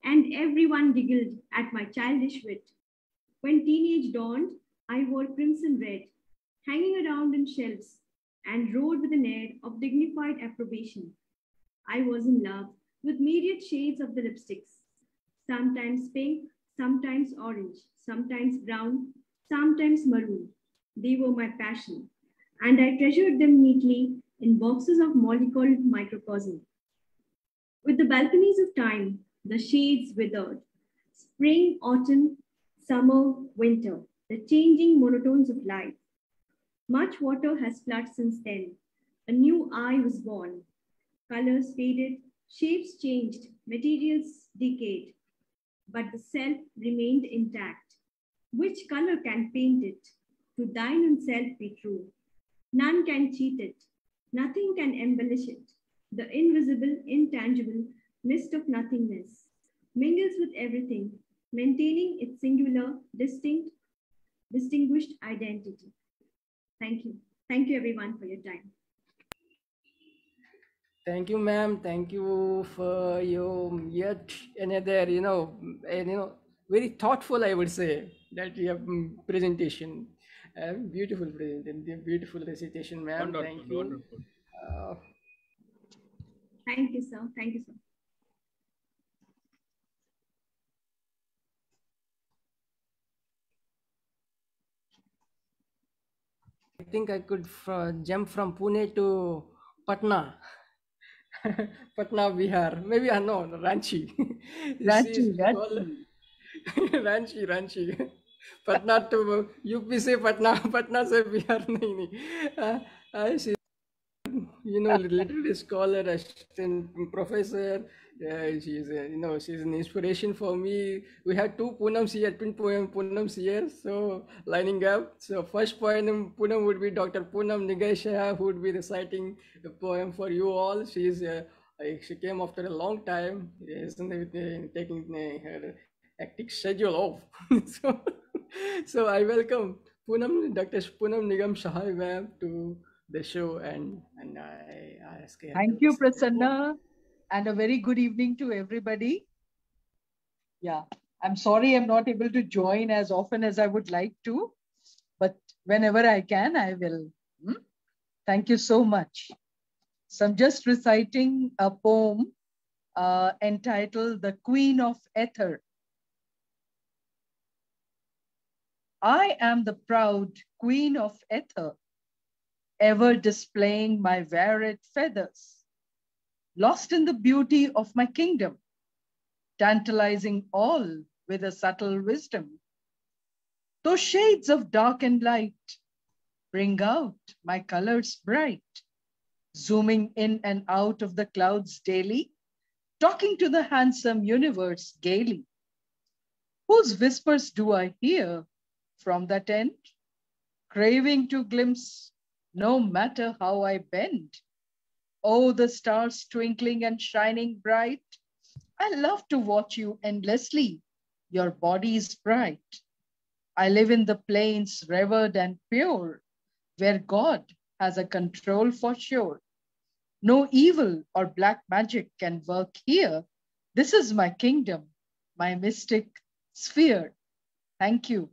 and everyone giggled at my childish wit. When teenage dawned, I wore crimson red, hanging around in shelves, and rode with an air of dignified approbation. I was in love with myriad shades of the lipsticks, sometimes pink, sometimes orange, sometimes brown, sometimes maroon. They were my passion, and I treasured them neatly in boxes of molecule microcosm. With the balconies of time, the shades withered. Spring, autumn, summer, winter, the changing monotones of life. Much water has flooded since then. A new eye was born. Colors faded, shapes changed, materials decayed. But the self remained intact. Which color can paint it? To thine own self be true. None can cheat it. Nothing can embellish it. The invisible, intangible mist of nothingness mingles with everything, maintaining its singular, distinguished identity. Thank you. Thank you, everyone, for your time. Thank you, ma'am. Thank you for your yet another, very thoughtful, I would say, that you have presentation. Beautiful presentation, beautiful recitation, ma'am. Thank you. Wonderful. Thank you, sir. Thank you, sir. I think I could jump from Pune to Patna. Patna, Bihar. Maybe I know, Ranchi. Ranchi. Patna to UP से Patna से बिहार नहीं she's literary scholar, assistant professor. She's she's an inspiration for me. We had two Poonams here, twin Poonams here, so lining up. So first poem Poonam would be Dr. Poonam Nigai, who would be reciting the poem for you all. She came after a long time, taking her hectic schedule off. So I welcome Dr. Poonam Nigam Sahay ma'am to the show, and I ask her. Thank you, Prasanna, and a very good evening to everybody. Yeah, I'm sorry I'm not able to join as often as I would like to, but whenever I can, I will. Thank you so much. So I'm just reciting a poem entitled The Queen of Ether. I am the proud Queen of Ether, ever displaying my varied feathers, lost in the beauty of my kingdom, tantalizing all with a subtle wisdom. Those shades of dark and light bring out my colors bright, zooming in and out of the clouds daily, talking to the handsome universe gaily. Whose whispers do I hear from that end, craving to glimpse no matter how I bend? Oh, the stars twinkling and shining bright, I love to watch you endlessly, your body is bright. I live in the plains revered and pure, where God has a control for sure. No evil or black magic can work here. This is my kingdom, my mystic sphere. Thank you.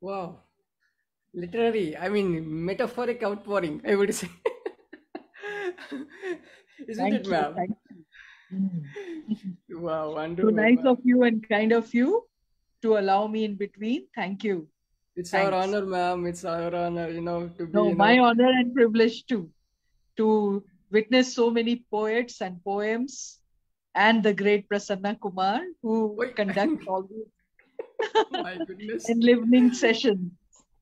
Wow. Literary, I mean, metaphoric outpouring, I would say. Isn't it, ma'am? Thank you. Wow, wonderful. So nice of you and kind of you. to allow me in between. Thank you. It's Thanks. our honor, ma'am. It's our honor, to be, No, my honor and privilege too, to witness so many poets and poems, and the great Prasanna Kumar, who conducts all these my goodness. enlivening sessions.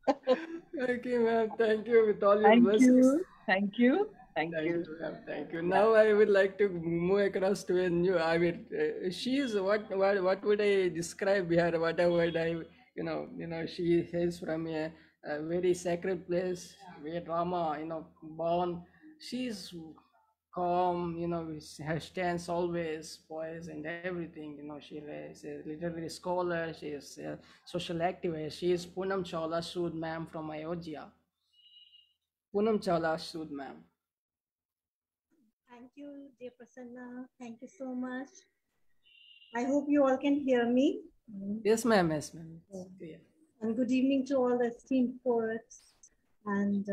Okay, ma'am. Thank you with all your Thank blessings. you. Thank you. Thank you. Ma'am. Thank you. Now I would like to move across to a new. I mean, she is what would I describe her? What would I, she is from a very sacred place where Rama, born. She's calm, her stance always poised and everything. She is a literary scholar. She is a social activist. She is Poonam Chawla Sood, ma'am, from Ahuja. Poonam Chawla Sood, ma'am. Thank you, dear Prasanna. Thank you so much. I hope you all can hear me. Yes, ma'am. Yes, ma'am. Yeah. And good evening to all the esteemed poets. And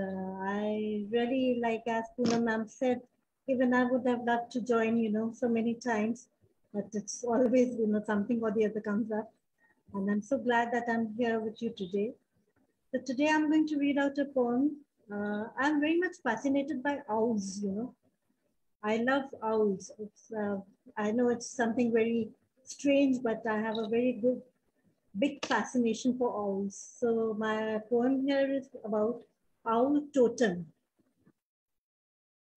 I really, like as Poonam ma'am said, even I would have loved to join, so many times, but it's always, something or the other comes up. And I'm so glad that I'm here with you today. So today I'm going to read out a poem. I'm very much fascinated by owls, I love owls. It's, I know it's something very strange, but I have a very big fascination for owls. So my poem here is about owl totem.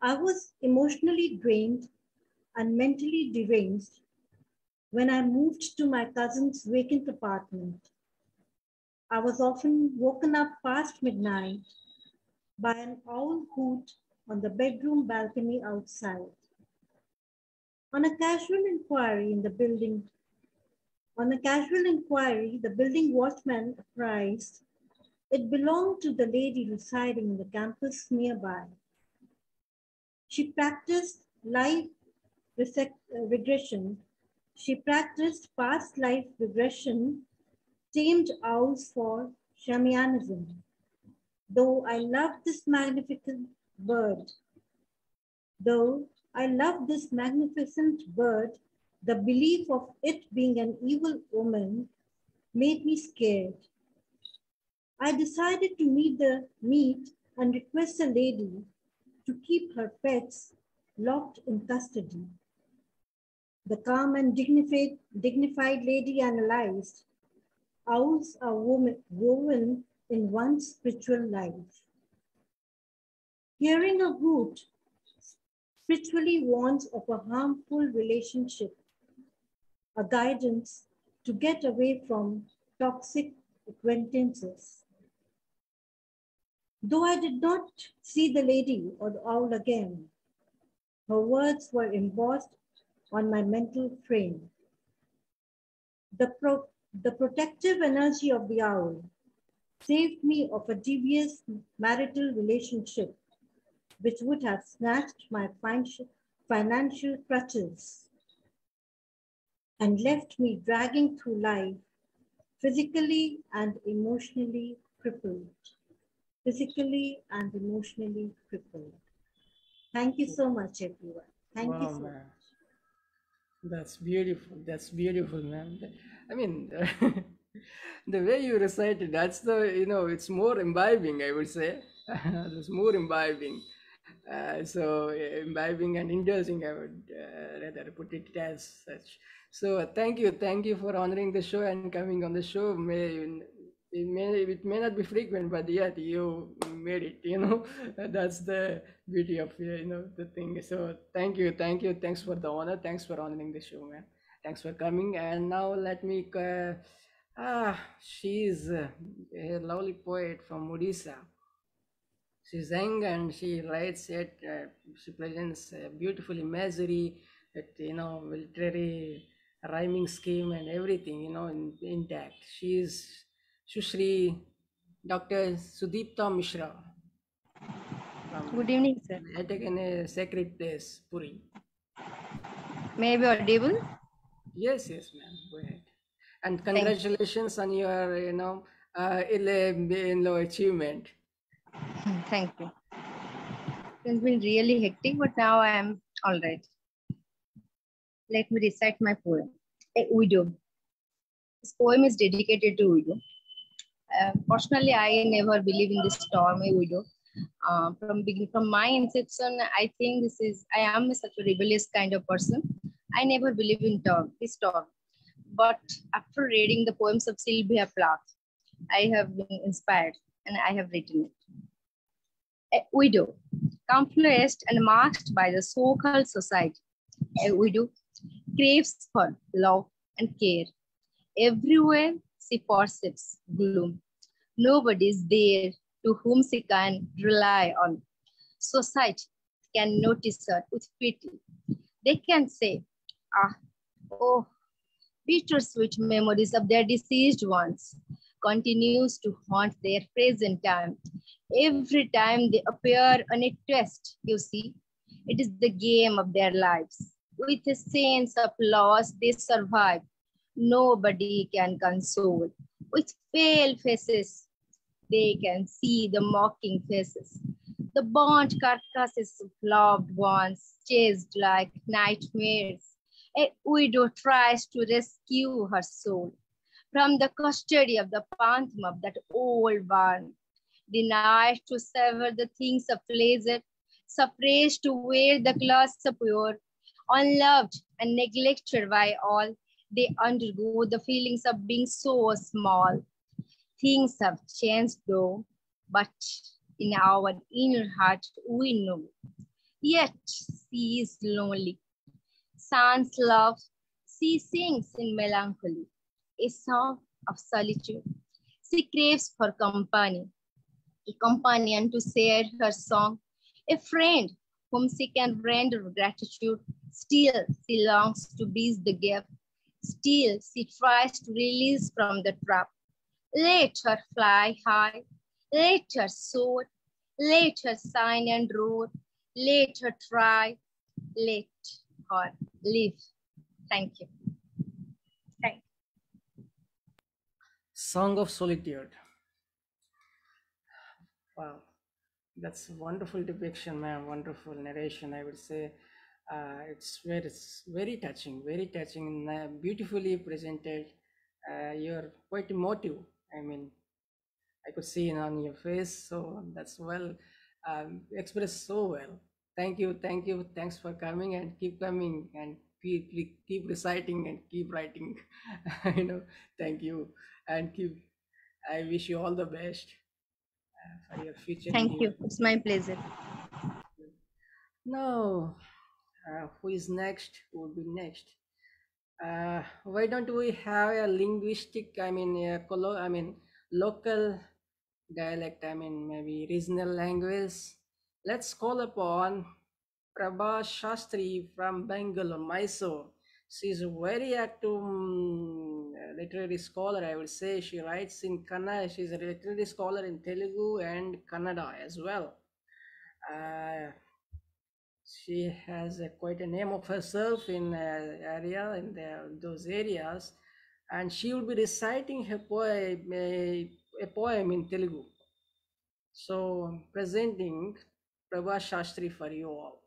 I was emotionally drained and mentally deranged when I moved to my cousin's vacant apartment. I was often woken up past midnight by an owl hoot on the bedroom balcony outside. On a casual inquiry, the building watchman apprised it belonged to the lady residing in the campus nearby. She practiced life regression. She practiced past life regression, tamed owls for shamanism. Though I love this magnificent bird, the belief of it being an evil omen made me scared. I decided to meet and request the lady to keep her pets locked in custody. The calm and dignified lady analyzed, owls are woven in one's spiritual life. Hearing a hoot spiritually warns of a harmful relationship, a guidance to get away from toxic acquaintances. Though I did not see the lady or the owl again, her words were embossed on my mental frame. The protective energy of the owl saved me of a devious marital relationship which would have snatched my financial crutches and left me dragging through life physically and emotionally crippled. Thank you so much, everyone. Thank you so much. That's beautiful. That's beautiful, ma'am. I mean, the way you recited, that's it's more imbibing, I would say. It's more imbibing. So imbibing and indulging, I would rather put it as such. So thank you for honoring the show and coming on the show. It may not be frequent, but yet you made it. That's the beauty of the thing. So thank you, thanks for the honor, thanks for honoring the show, man. Thanks for coming. And now let me she's a lovely poet from Odisha. She's young and she writes it. She presents a beautiful imagery, literary rhyming scheme and everything, intact. She is Sushri Dr. Sudipta Mishra. Good evening, sir. I take in a sacred place, Puri. May I be audible? Yes, ma'am. Go ahead. And congratulations on your, achievement. Thank you. It's been really hectic, but now I am all right. Let me recite my poem, A Widow. This poem is dedicated to widow. Personally, I never believe in this term, a widow. From my inception, I think I am such a rebellious kind of person. I never believe in this term. But after reading the poems of Sylvia Plath, I have been inspired and I have written it. A widow, confused and masked by the so-called society. A widow craves for love and care. Everywhere she perceives gloom. Nobody is there to whom she can rely on. Society can notice her with pity. They can say, oh, bittersweet memories of their deceased ones continues to haunt their present time. Every time they appear on a test, you see, it is the game of their lives. With a sense of loss, they survive. Nobody can console. With pale faces, they can see the mocking faces. The burnt carcasses of loved ones chased like nightmares. A widow tries to rescue her soul from the custody of the phantom of that old barn. Denied to savor the things of pleasure, suppressed to wear the clothes of pure, unloved and neglected by all, they undergo the feelings of being so small. Things have changed though, but in our inner heart we know. Yet she is lonely. Sans love, she sings in melancholy, a song of solitude. She craves for company, a companion to share her song, a friend whom she can render gratitude. Still, she longs to bridge the gap. Still, she tries to release from the trap. Let her fly high, let her soar, let her shine and roar, let her try, let her live. Thank you. Thank you. Song of Solitude. Wow, that's a wonderful depiction, man. Wonderful narration, I would say. It's very touching, beautifully presented. You're quite emotive. I mean, I could see it on your face, so that's well expressed so well. Thank you, thanks for coming and keep coming and keep reciting and keep writing. Thank you and I wish you all the best for your future. Thank you. It's my pleasure. Now, who is next? Who will be next? Why don't we have a linguistic? Local dialect. Maybe regional language. Let's call upon Prabha Shastri from Bangalore, Mysore. She's a very active literary scholar, I would say. She writes in Kannada. She's a literary scholar in Telugu and Kannada as well. She has quite a name of herself in those areas, and she will be reciting her poem, a poem in Telugu. So I'm presenting Prabha Shastri for you all.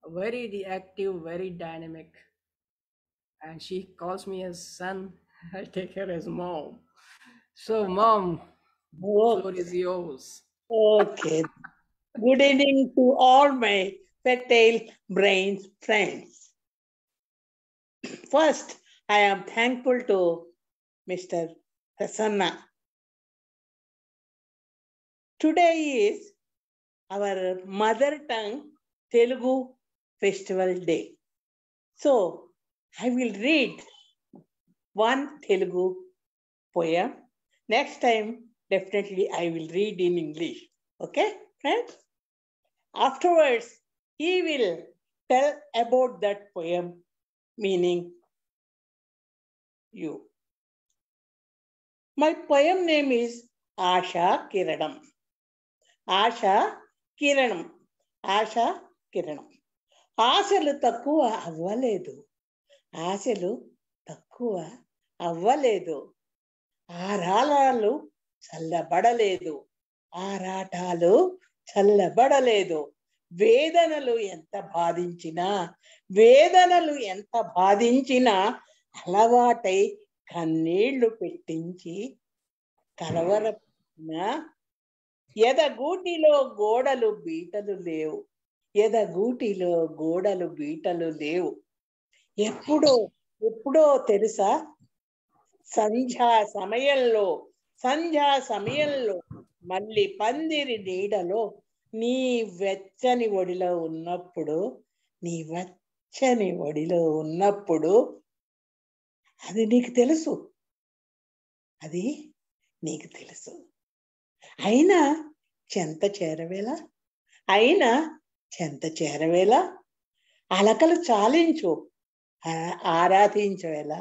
Very active, very dynamic, and she calls me as son. I take her as mom. So, mom, floor is yours. Okay. Good evening to all my fertile brains friends. First, I am thankful to Mr. Prasanna. Today is our mother tongue Telugu Festival Day. So, I will read one Telugu poem. Next time, definitely I will read in English. Okay, friends? Afterwards, he will tell about that poem, meaning you. My poem name is Asha Kiranam. Asha Kiranam. Asha Kiranam. ఆశలు తక్కువ అవ్వలేదు. ఆశలు తక్కువ అవ్వలేదు. ఆరాటాలు చల్లబడలేదు. ఆరాటాలు చల్లబడలేదు. వేదనలు ఎంత బాధించినా అలవాటై కన్నీళ్లు పెట్టించి కలవరపడిన ఎదగూటిలో గోడలు బీటలు లేవు. ఎదగూటిలో గోడలు బీటలు లేవు. ఎప్పుడో తెలుసా, సంధ్యా సమయంలో మళ్ళీ పందిరి నీడలో నీ వెచ్చని ఒడిలో ఉన్నప్పుడు అది నీకు తెలుసు. అయినా చెంత చేరవేళ అలకలు చాలించు ఆరాధించవేళ,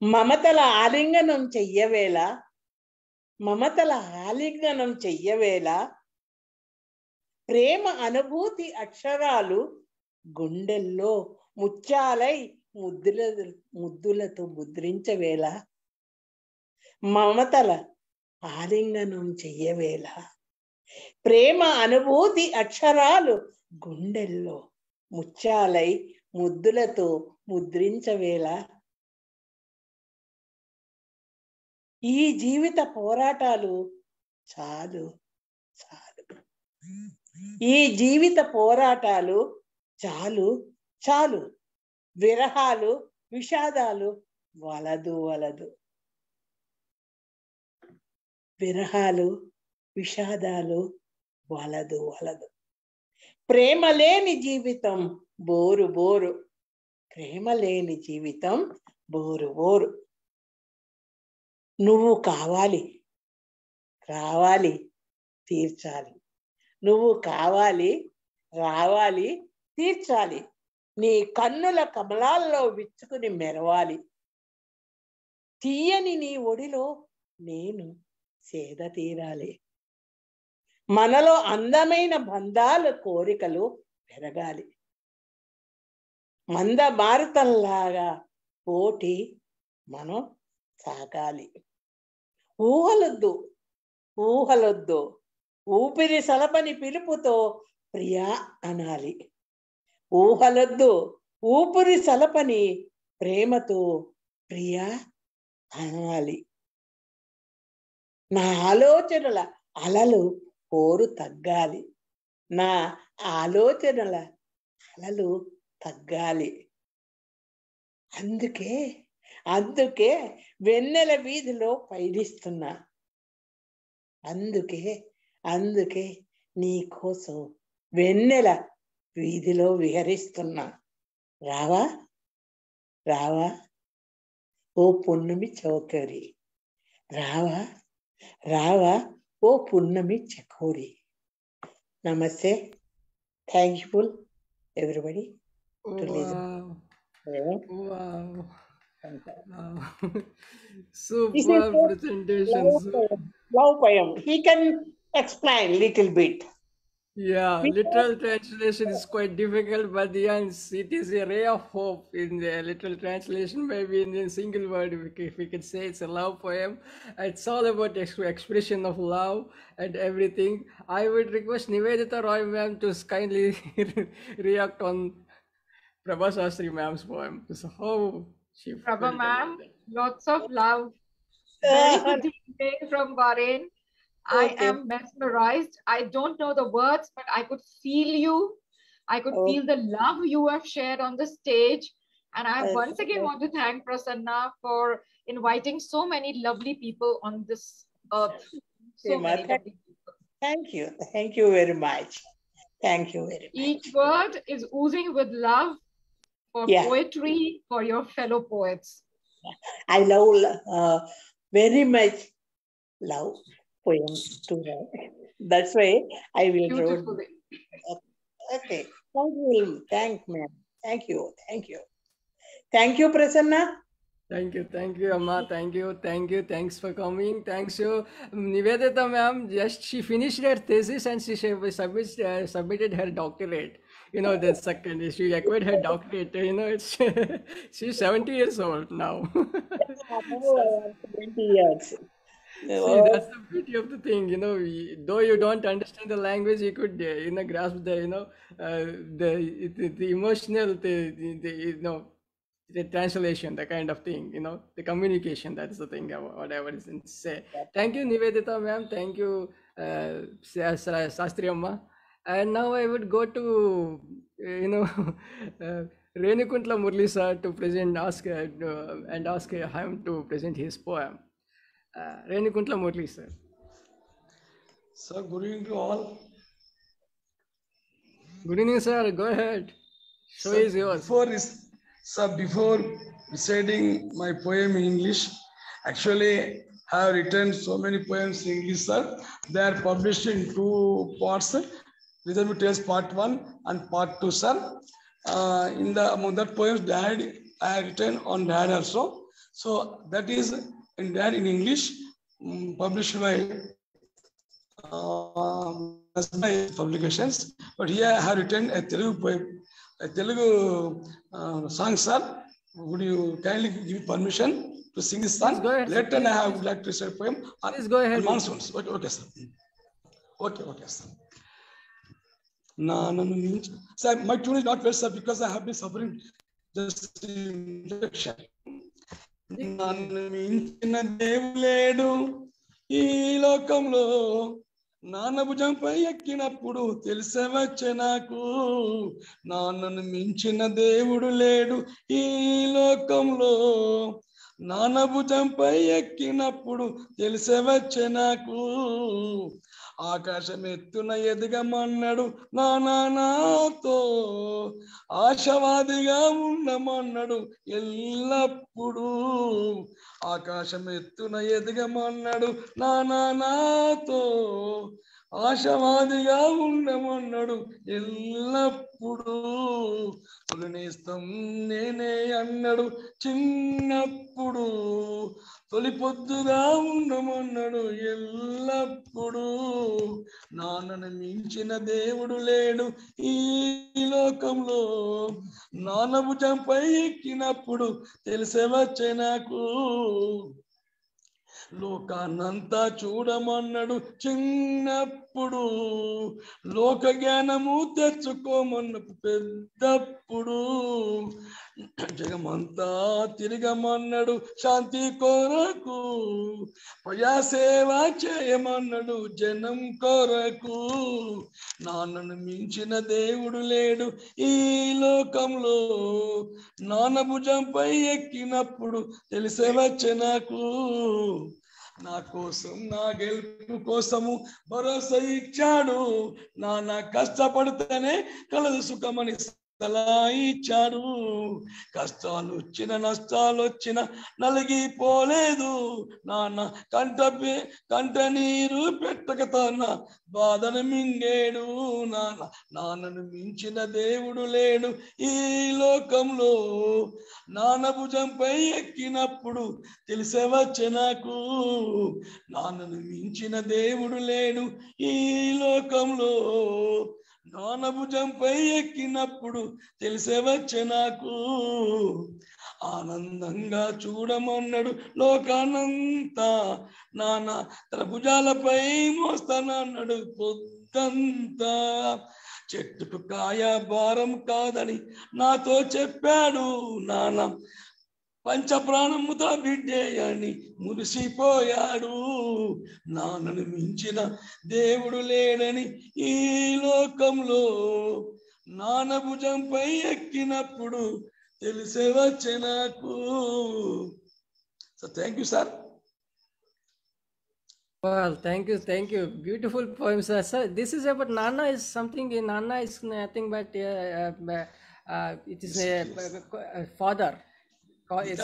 మమతల ఆలింగనం చెయ్యవేళ, ప్రేమ అనుభూతి అక్షరాలు గుండెల్లో ముత్యాలై ముద్దులతో ముద్రించవేళ, మమతల ఆలింగనం చెయ్యవేళ, ప్రేమ అనుభూతి అక్షరాలు గుండెల్లో ముత్యాలై ముద్దులతో ముద్రించవేళ. ఈ జీవిత పోరాటాలు చాలు. ఈ జీవిత పోరాటాలు చాలు. విరహాలు విషాదాలు వలదు. విరహాలు విషాదాలు వలదు. ప్రేమ లేని జీవితం బోరు. ప్రేమ లేని జీవితం బోరు. నువ్వు కావాలి రావాలి తీర్చాలి. నువ్వు కావాలి రావాలి తీర్చాలి. నీ కన్నుల కమలాల్లో విచ్చుకుని మెరవాలి. తీయని నీ ఒడిలో నేను సేద తీరాలి. మనలో అందమైన బంధాలు కోరికలు పెరగాలి. మంద మారుతంలాగా పోటీ మనం సాగాలి. ఊహలొద్దు ఊపిరి సలపని పిలుపుతో ప్రియా అనాలి. ఊహలొద్దు ఊపిరి సలపని ప్రేమతో ప్రియా అనాలి. నా ఆలోచనల అలలు పోరు తగ్గాలి. నా ఆలోచనల అలలు తగ్గాలి. అందుకే వెన్నెల వీధిలో పయనిస్తున్నా. అందుకే నీ కోసం వెన్నెల వీధిలో విహరిస్తున్నా. రావా ఓ పున్నమి చౌకరి. రావా ఓ పున్నమి చకోరి. నమస్తే. Thankful everybody to listen. Wow. This is Super a presentation. love poem. He can explain little bit. Yeah, literal translation is quite difficult, but yes, it is a ray of hope in the literal translation. Maybe in a single word, if we could say it's a love poem. It's all about expression of love and everything. I would request Nivedita Roy ma'am to kindly react on Prabha Sastry ma'am's poem. So how she Prabha felt ma'am, about that. lots of love. Very good evening from Bahrain. I am mesmerized. I don't know the words, but I could feel you. I could feel the love you have shared on the stage. And I once again want to thank Prasanna for inviting so many lovely people on this earth. So many lovely people. Thank you very much. Each word is oozing with love for poetry, for your fellow poets. I love very much love poems to write. That's why I will write. Okay. Thank ma'am. Thank you. Thank you, Prasanna. Thank you, Amma. Thanks for coming. Thanks you, Nivedita ma'am. Just she finished her thesis and she submitted her doctorate. You know, the second she acquired her doctorate. You know, it's she's 70 years old now. 20 years. See, that's the beauty of the thing. You know, though you don't understand the language, you could grasp the the emotional the translation, the kind of thing, the communication, that's the thing, whatever is in say. Thank you, Nivedita ma'am. Thank you, Sastri Amma. And now I would go to, Renukuntla Murali sir to ask him to present his poem. Renukuntla Murali sir. So, good evening to all. Good evening, sir. Go ahead. Show is yours. Before reciting my poem in English, actually I have written so many poems in English, sir. They are published in 2 parts. Rhythm Tales Part 1 and Part 2, sir. Among that poems, I have written on Dad also. So that is in Dad in English, published by publications. But here I have written a Telugu poem, a Telugu song, sir. Would you kindly give permission to sing this song? Go ahead, Later, I would like to say a poem on, please go ahead. monsoons. Okay, sir. Okay, sir. Sir, my tune is not well, sir, because I have been suffering just injection. నన్ను మించిన దేవులేడు ఈ లోకంలో, నాన్న భుజంపై ఎక్కినప్పుడు తెలిసే వచ్చే నాకు, నాన్నను మించిన దేవుడు లేడు ఈ లోకంలో, నాన్న భుజంపై ఎక్కినప్పుడు తెలిసే వచ్చే నాకు, ఆకాశం ఎత్తున ఎదగమన్నాడు నాతో, ఆశవాదిగా ఉండమన్నాడు ఎల్లప్పుడూ, ఆకాశం ఎత్తున ఎదగమన్నాడు నాతో, ఆశవాదిగా ఉండమన్నాడు ఎల్లప్పుడూ, తొలినేస్తం నేనే అన్నాడు చిన్నప్పుడు, తొలి పొద్దుగా ఉండమన్నాడు ఎల్లప్పుడూ, నాన్నను మించిన దేవుడు లేడు ఈ లోకంలో, నాన్న భుజంపై ఎక్కినప్పుడు తెలిసే వచ్చే నాకు, లోకాన్నంతా చూడమన్నాడు చిన్నప్పుడు, లోక జ్ఞానము తెచ్చుకోమన్నప్పుడు పెద్దప్పుడు, జగమంతా తిరగమన్నాడు శాంతి కొరకు, ప్రజాసేవ చేయమన్నాడు జనం కొరకు, నాన్నను మించిన దేవుడు లేడు ఈ లోకంలో, నాన్న భుజంపై ఎక్కినప్పుడు తెలిసే వచ్చే నాకు, నా కోసం నా గెలుపు కోసము భరోసా ఇచ్చాడు, నాన్న కష్టపడితేనే కలదు సుఖమని సలహా ఇచ్చాడు, కష్టాలు వచ్చిన నష్టాలు వచ్చిన నలిగిపోలేదు, నాన్న కంట నీరు పెట్టక తన బాధను మింగేడు, నాన్నను మించిన దేవుడు లేడు ఈ లోకంలో, నాన్న భుజంపై ఎక్కినప్పుడు తెలిసే వచ్చే నాకు, నాన్నను మించిన దేవుడు లేడు ఈ లోకంలో, నాన్న భుజంపై ఎక్కినప్పుడు తెలిసే వచ్చే నాకు, ఆనందంగా చూడమన్నాడు లోకానంతా, నాన్న తన భుజాలపై మోస్తానన్నాడు పొద్దంతా, చెట్టుకు కాయ భారం కాదని నాతో చెప్పాడు నాన్న, పంచప్రాణముతో బిడ్డే అని మురిసిపోయాడు, నాన్నను మించిన దేవుడు లేడని ఈ లోకంలో, నాన్న భుజంపై ఎక్కినప్పుడు తెలిసే వచ్చే నాకు. So thank you sir. Well, thank you. Beautiful poem, sir. Sir, this is about Nana is something. Nana is nothing but it is a father. It's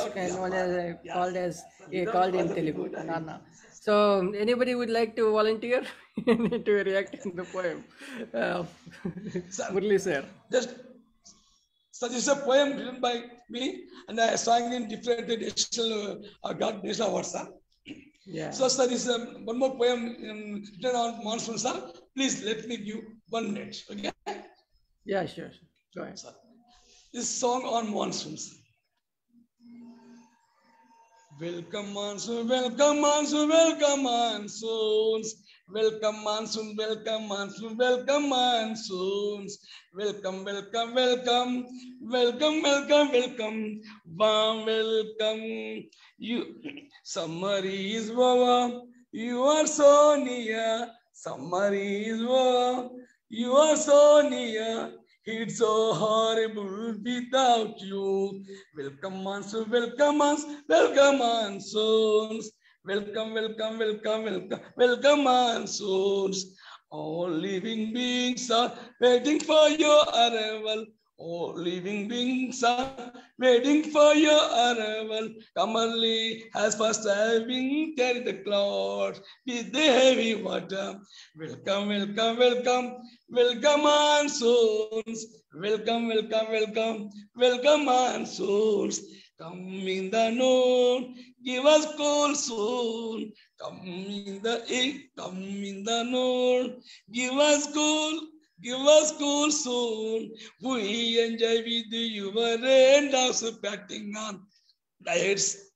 called in Telugu, Nana. So, anybody would like to volunteer to react to the poem? Murali sir. So this is a poem written by me, and I sang in different additional God National Awards, sir. Yeah. So, sir, this is one more poem written on monsoon, sir. Please let me give 1 minute, okay? Yeah, sure. Go ahead. Sir. This song on monsoons. Welcome monsoon, welcome monsoon, welcome monsoons. Welcome monsoon, welcome monsoon, welcome monsoons. Welcome, welcome, welcome, welcome, welcome, welcome, warm welcome. You, summer is over, you are so near. Summer is over, you are so near. It's so horrible without you. Welcome monsoon, welcome monsoon, welcome monsoons. Welcome, welcome, welcome, welcome, welcome monsoons. All living beings are waiting for your arrival. All living beings are waiting for your arrival. Come early as first having carried the clouds with the heavy water. Welcome, welcome, welcome, welcome monsoons. Welcome, welcome, welcome, welcome monsoons. Come in the noon, give us cool soon. Come in the noon, give us cool soon. We enjoy with you, and also packing on diets.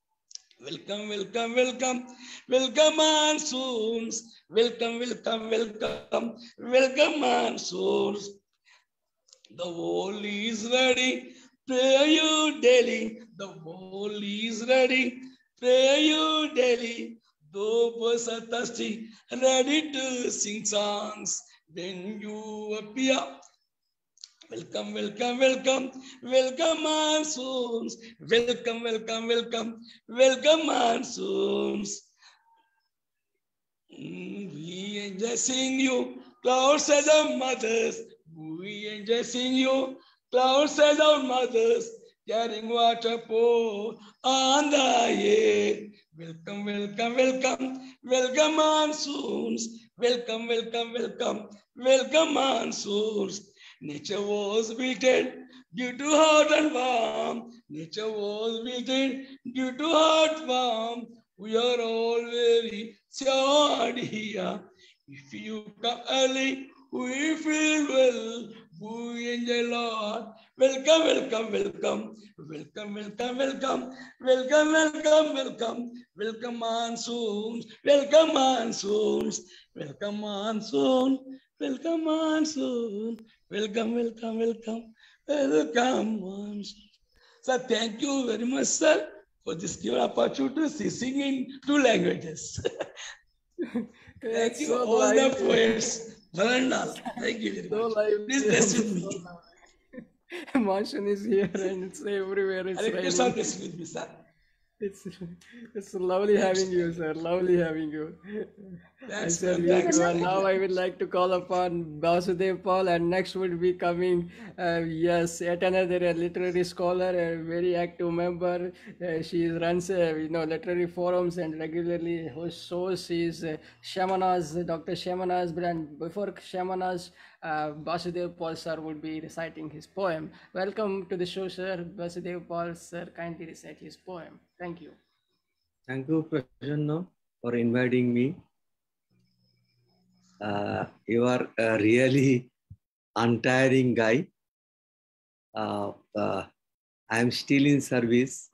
Welcome, welcome, welcome, welcome monsoons. Welcome, welcome, welcome, welcome monsoons. The wall is ready, pray you daily. The wall is ready, pray you daily. Though boys are thirsty, ready to sing songs. When you appear, welcome, welcome, welcome, welcome monsoons. Welcome, welcome, welcome, welcome monsoons. We enjoy seeing you, clouds as our mothers. We enjoy seeing you, clouds as our mothers, carrying water pour on the air. Welcome, welcome, welcome, welcome monsoons. Welcome, welcome, welcome, welcome monsoons. Nature was beaten due to hot and warm. Nature was beaten due to hot warm. We are all very sad here. If you come early, we feel well. We enjoy a lot. Welcome, welcome, welcome. Welcome, welcome, welcome. Welcome, welcome, welcome. Welcome monsoons. Welcome monsoons. Welcome monsoon. Welcome monsoon. Welcome, welcome, welcome. Welcome monsoon. So thank you very much, sir, for this given opportunity to sing in 2 languages. Thank you, so all lively. the poets. Thank you very much. Please bless with me. Monsoon is here and it's everywhere. It's Hare Krishna, raining. bless with me, sir. It's lovely having you, sir. Lovely having you. Thanks, I said man. Thanks. and now I would like to call upon Vasudev Paul, and next will be coming, yes, yet another literary scholar, a very active member. She runs, literary forums and regularly hosts shows. She is Shamenaz, Dr. Shamenaz. And before Shamenaz, Vasudev Paul sir would be reciting his poem. Welcome to the show, sir. Vasudev Paul sir, kindly recite his poem. Thank you. Thank you, Prasanna, for inviting me. You are a really untiring guy. I am still in service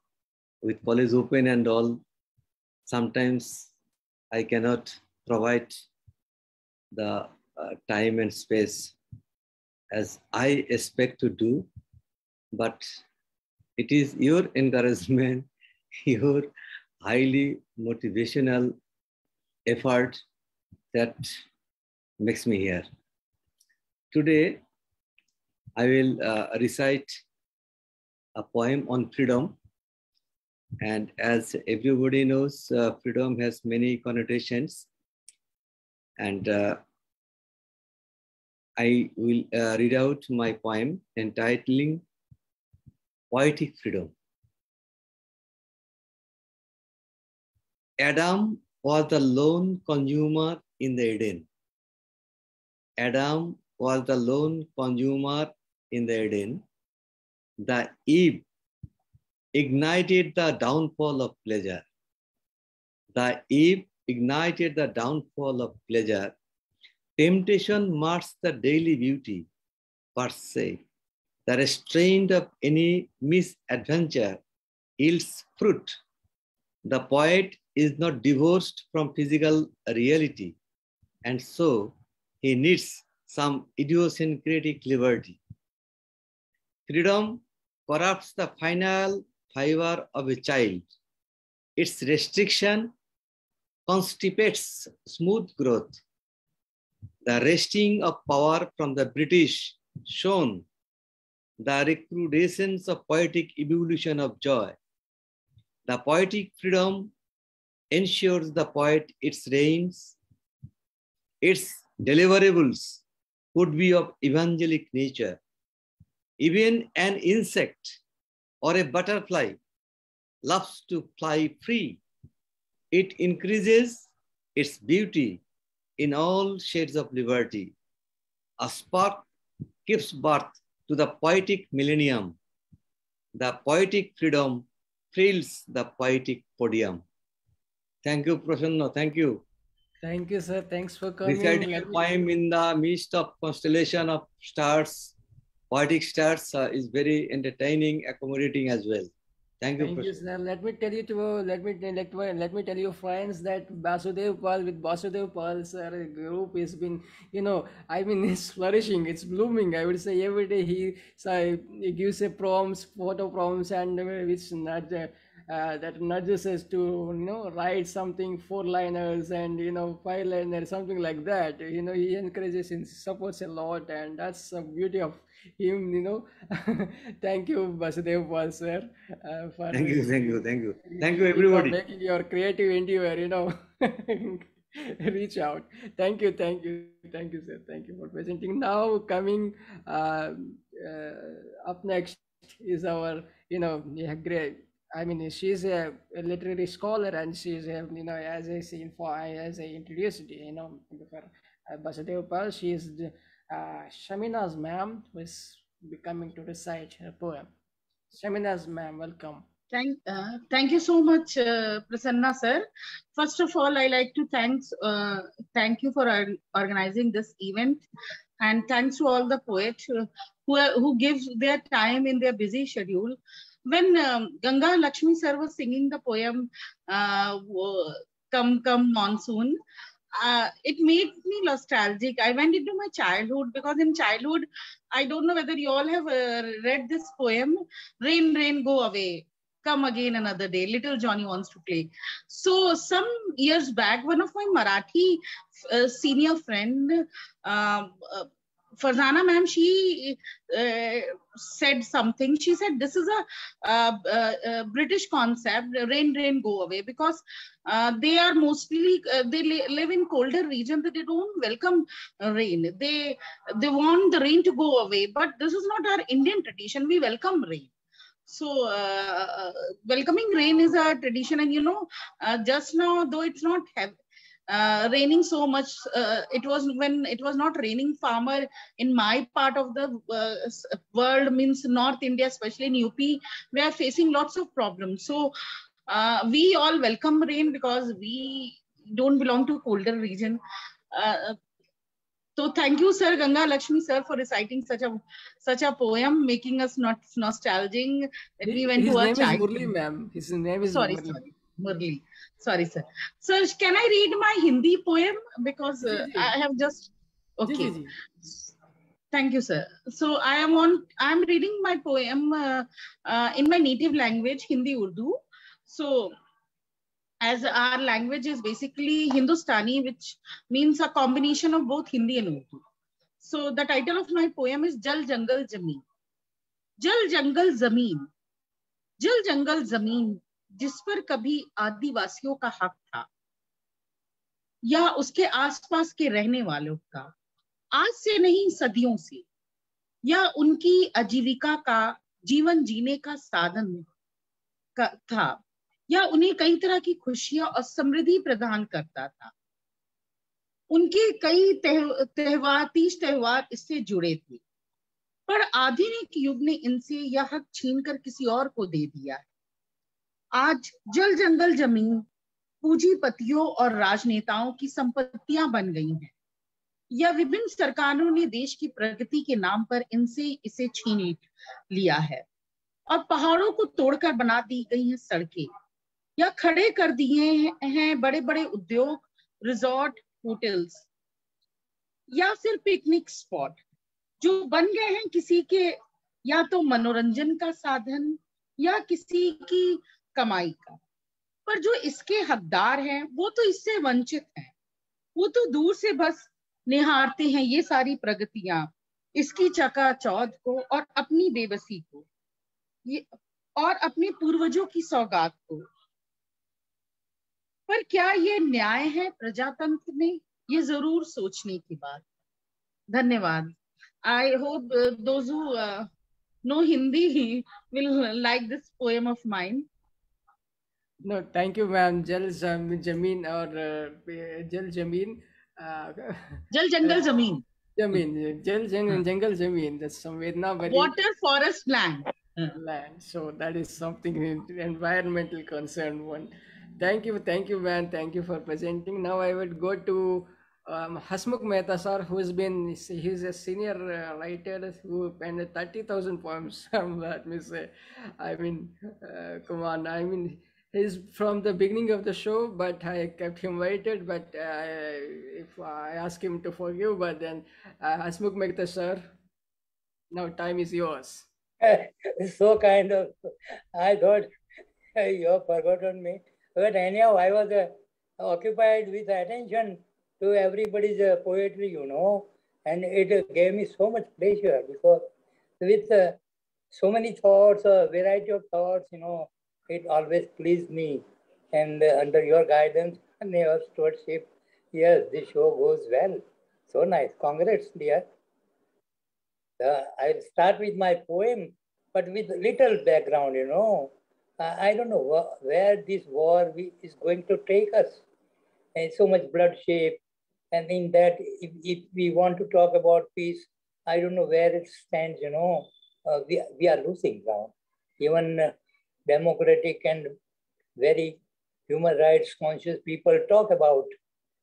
with college open and all. Sometimes I cannot provide the time and space as I expect to do, but it is your encouragement, your highly motivational effort that makes me here. Today, I will recite a poem on freedom. And as everybody knows, freedom has many connotations. And I will read out my poem entitling Poetic Freedom. Adam was the lone consumer in the Eden. Adam was the lone consumer in the Eden. The Eve ignited the downfall of pleasure. The Eve ignited the downfall of pleasure. Temptation marks the daily beauty, per se. The restraint of any misadventure yields fruit. The poet is not divorced from physical reality. and so he needs some idiosyncratic liberty. Freedom corrupts the final fiber of a child. Its restriction constipates smooth growth. The wresting of power from the British shown the recrudescence of poetic evolution of joy. The poetic freedom ensures the poet its reigns, its deliverables could be of evangelic nature. Even an insect or a butterfly loves to fly free. It increases its beauty in all shades of liberty. A spark gives birth to the poetic millennium. The poetic freedom fills the poetic podium. Thank you, Prasanna. Thank you. Thank you, sir. Thanks for coming. Reciting a poem in the midst of constellation of stars, poetic stars, is very entertaining, accommodating as well. Thank you, Thank you, sir. Let me tell you, friends, that Basudev Pal with Basudev Pal, sir, group has been, it's flourishing, it's blooming. I would say every day he gives a prompts, photo prompts, and which that nudges us to write something 4-liners and 5-liners, something like that. He encourages and supports a lot, and that's the beauty of him. Thank you, Basudev Pal, sir, for thank you everybody for making your creative endeavor reach out. Thank you, sir. Thank you for presenting. Now coming up next is our great, she's a literary scholar, and she's as I introduced before Basudev Pal, she is Shamenaz ma'am, who is becoming to recite her poem. Shamenaz ma'am, welcome. Thank you so much, Prasanna sir. First of all, I like to thank you for organizing this event, and thanks to all the poets who give their time in their busy schedule. When Gangalaxmi sir was singing the poem Come Come Monsoon, it made me nostalgic. I went into my childhood, because in childhood, I don't know whether you all have read this poem, Rain, Rain, Go Away, Come Again Another Day, Little Johnny Wants to Play. So some years back, one of my Marathi senior friend, Farzana ma'am, she said something. She said this is a British concept, rain, rain, go away, because they are mostly, they live in colder region, that they don't welcome rain. They want the rain to go away, but this is not our Indian tradition. We welcome rain. So welcoming rain is a tradition, and just now, though it's not raining so much, it was when it was not raining, farmer in my part of the world, means North India, especially in UP, we are facing lots of problems. So we all welcome rain because we don't belong to colder region. So thank you, sir, Gangalaxmi sir, for reciting such a poem, making us not nostalgic. We went to our childhood. His name is Murali, ma'am. His name is Murali. Sorry, sir. Sir, can I read my Hindi poem? Because I have just... Okay. Thank you, sir. So I'm reading my poem in my native language, Hindi Urdu. So as our language is basically Hindustani, which means a combination of both Hindi and Urdu. So the title of my poem is Jal Jangal Zameen. Jal Jangal Zameen. Jal Jangal Zameen, जिस पर कभी आदिवासियों का हक था या उसके आसपास के रहने वालों का, आज से नहीं सदियों से, या उनकी आजीविका का, जीवन जीने का साधन था, या उन्हें कई तरह की खुशियां और समृद्धि प्रदान करता था। उनके कई तीज त्योहार इससे जुड़े थे, पर आधुनिक युग ने इनसे यह हक छीनकर किसी और को दे दिया है। आज जल जंगल जमीन पूंजीपतियों और राजनेताओं की संपत्तियां बन गई हैं, या विभिन्न सरकारों ने देश की प्रगति के नाम पर इसे छीन लिया है, और पहाड़ों को तोड़कर बना दी गई हैं सड़कें, या खड़े कर दिए हैं बड़े बड़े उद्योग, रिजॉर्ट, होटल्स, या फिर पिकनिक स्पॉट जो बन गए हैं किसी के या तो मनोरंजन का साधन या किसी की कमाई का, पर जो इसके हकदार हैं वो तो इससे वंचित हैं। वो तो दूर से बस निहारते हैं ये सारी प्रगतियां, इसकी चकाचौंध को और अपनी बेबसी को, ये और अपने पूर्वजों की सौगात को। पर क्या ये न्याय है प्रजातंत्र में? ये जरूर सोचने की बात। धन्यवाद। I hope those who know Hindi will like this poem of mine. No, thank you, ma'am. Jameen or Jal Jameen. Jal Jangal Zameen. Jameen. Jal Jangal Jameen. That's Samvedna Bari. Water, forest, land. Land. So that is something environmental concern one. Thank you, man. Thank you for presenting. Now I would go to Hasmukh Mehta sir, he's a senior writer who penned 30,000 poems. Let me say, I mean, come on, I mean, he's from the beginning of the show, but I kept him waited. But if I ask him to forgive, but then Hasmukh Mehta sir, now time is yours. So kind of, I thought you have forgotten me. But anyhow, I was occupied with attention to everybody's poetry, you know, and it gave me so much pleasure because with so many thoughts, a variety of thoughts, you know, it always pleased me. And under your guidance and your stewardship, yes, this show goes well. So nice. Congrats, dear. I'll start with my poem, but with little background, you know. I don't know where this war is going to take us. And so much bloodshed. And in that, if we want to talk about peace, I don't know where it stands, you know. We are losing ground. Even democratic and very human rights conscious people talk about,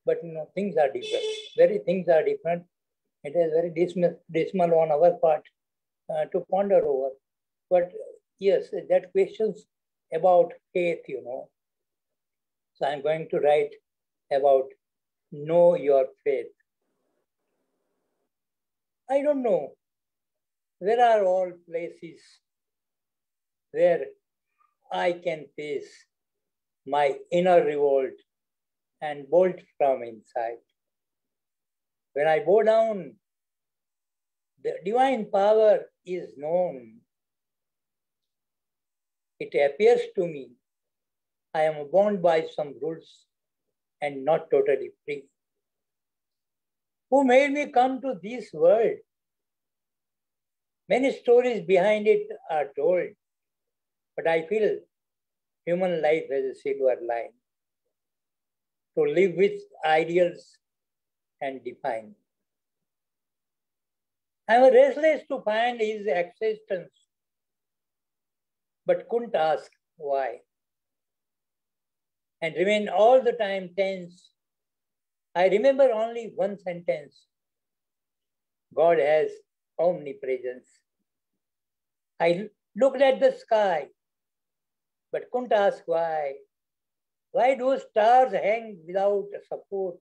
but you know, things are different. Things are different. It is very dismal on our part to ponder over. But yes, that questions about faith, you know. So I'm going to write about know your faith. I don't know. Where are all places where I can face my inner revolt and bolt from inside? When I bow down, the divine power is known. It appears to me I am bound by some rules and not totally free. Who made me come to this world? Many stories behind it are told, but I feel human life has a silver line to live with ideals and define. I was restless to find his existence, but couldn't ask why, and remained all the time tense. I remember only one sentence: God has omnipresence. I looked at the sky, but couldn't ask why. Why do stars hang without support?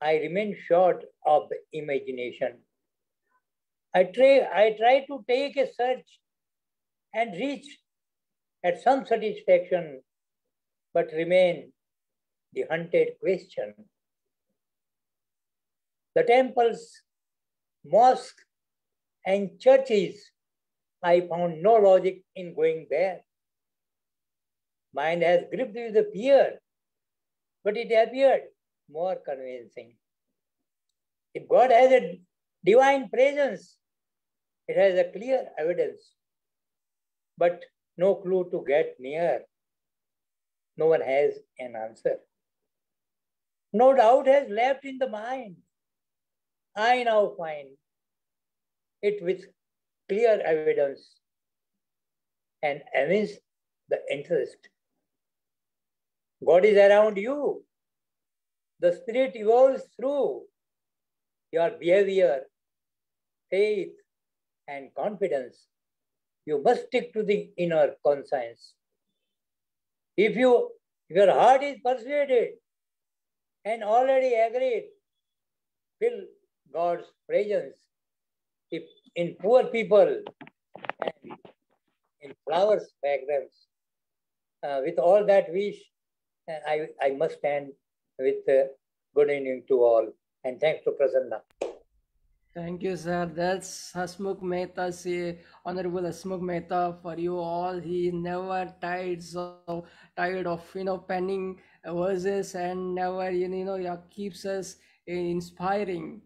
I remained short of imagination. I try to take a search and reach at some satisfaction, but remain the hunted question. The temples, mosques, and churches, I found no logic in going there. Mind has gripped with the fear, but it appeared more convincing. If God has a divine presence, it has a clear evidence, but no clue to get near. No one has an answer. No doubt has left in the mind. I now find it with clear evidence and amidst the interest. God is around you. The Spirit evolves through your behavior, faith, and confidence. You must stick to the inner conscience. If your heart is persuaded, and already agreed, fill God's presence. If in poor people and in flowers fragrance, with all that wish, I must end with good evening to all, and thanks to Prasanna. Thank you, sir. That's Hasmukh Mehta, Honorable Hasmukh Mehta. For you all, he never tired of penning verses, and never keeps us inspiring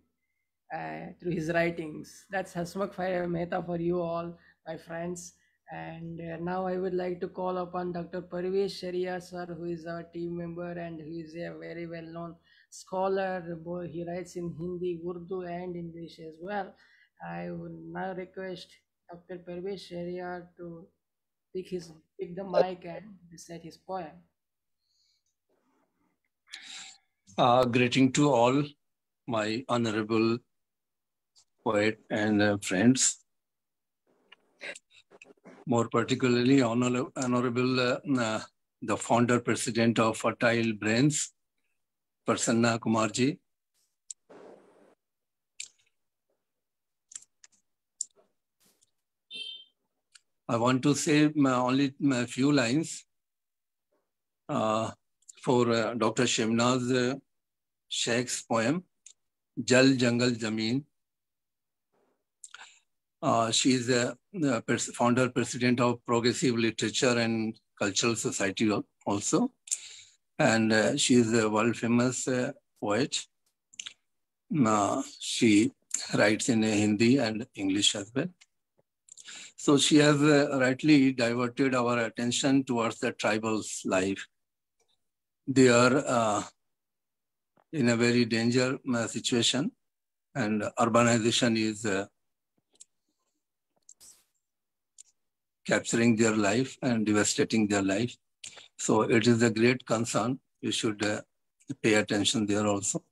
through his writings. That's Hasmukh Mehta for you all, my friends. And now I would like to call upon Dr. Perwaiz Sahriyar, sir, who is our team member and who is a very well-known scholar. He writes in Hindi, Urdu, and English as well. I would now request Dr. Perwaiz Sahriyar to pick the mic and recite his poem. Greeting to all my honorable poet and friends. More particularly, honorable the founder president of Fertile Brains, Prasanna Kumarji. I want to say only a few lines for Dr. Shamenaz Sheikh's poem, Jal Jangal Zameen. She is the founder president of Progressive Literature and Cultural Society also. And she is a world famous poet. She writes in Hindi and English as well. So she has rightly diverted our attention towards the tribal's life. They are in a very dangerous situation, and urbanization is capturing their life and devastating their life. So it is a great concern. You should pay attention there also.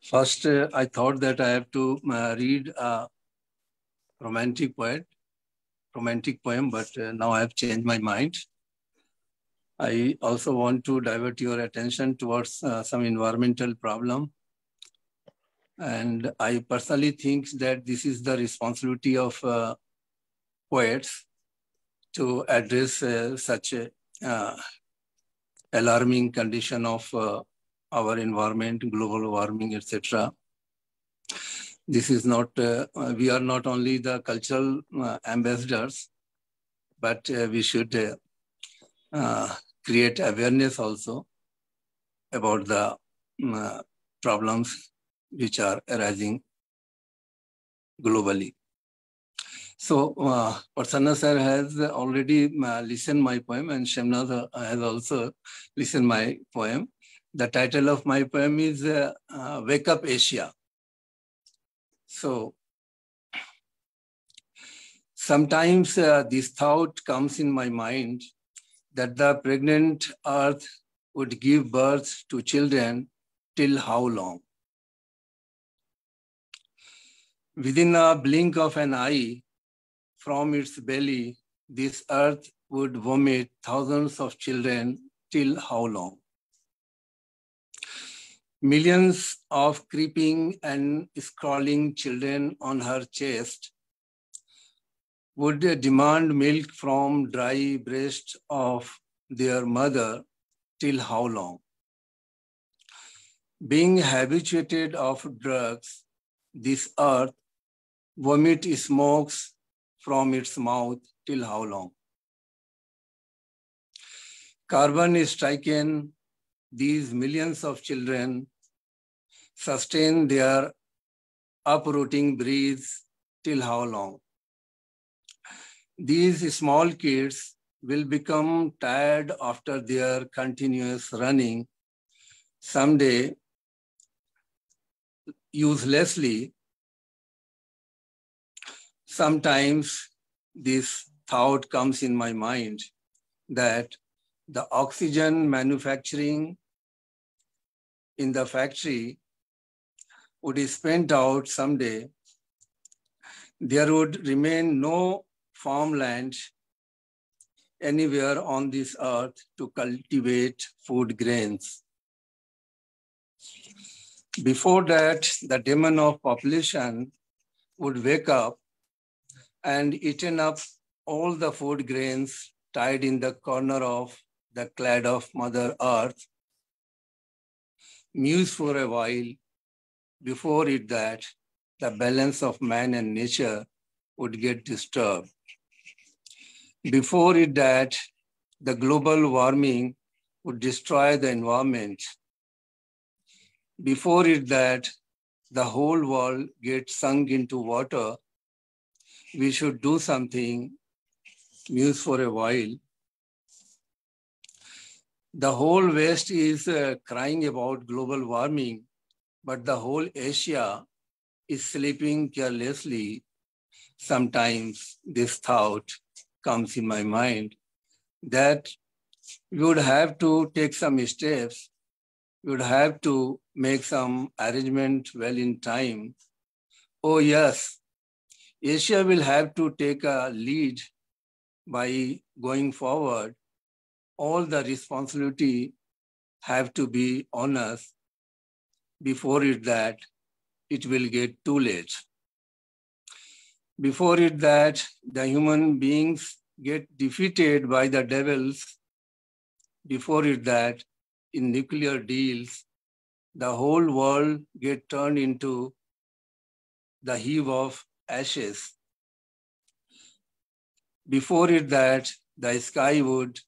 First, I thought that I have to read a romantic poem, but now I have changed my mind. I also want to divert your attention towards some environmental problem. And I personally think that this is the responsibility of poets to address such a alarming condition of our environment, global warming, etc. This is not, we are not only the cultural ambassadors, but we should create awareness also about the problems which are arising globally. So Prasanna sir has already listened my poem, and Shamenaz has also listened my poem. The title of my poem is Wake Up Asia. So sometimes this thought comes in my mind that the pregnant earth would give birth to children till how long? Within a blink of an eye, from its belly, this earth would vomit thousands of children till how long? Millions of creeping and scrawling children on her chest would demand milk from dry breast of their mother till how long? Being habituated of drugs, this earth vomit smokes from its mouth till how long? Carbon is stricken, these millions of children sustain their uprooting breeds till how long? These small kids will become tired after their continuous running. Someday, uselessly, sometimes this thought comes in my mind that the oxygen manufacturing in the factory would be spent out someday. There would remain no farmland anywhere on this earth to cultivate food grains. Before that, the demon of population would wake up and eaten up all the food grains tied in the corner of the clad of Mother Earth, muse for a while. Before it that, the balance of man and nature would get disturbed. Before it that, the global warming would destroy the environment. Before it that, the whole world gets sunk into water. We should do something, muse for a while. The whole West is crying about global warming, but the whole Asia is sleeping carelessly. Sometimes this thought comes in my mind that we would have to take some steps. We would have to make some arrangement well in time. Oh yes, Asia will have to take a lead by going forward. All the responsibility have to be on us. Before it that, it will get too late. Before it that, the human beings get defeated by the devils. Before it that, in nuclear deals, the whole world get turned into the heap of ashes. Before it that, the sky would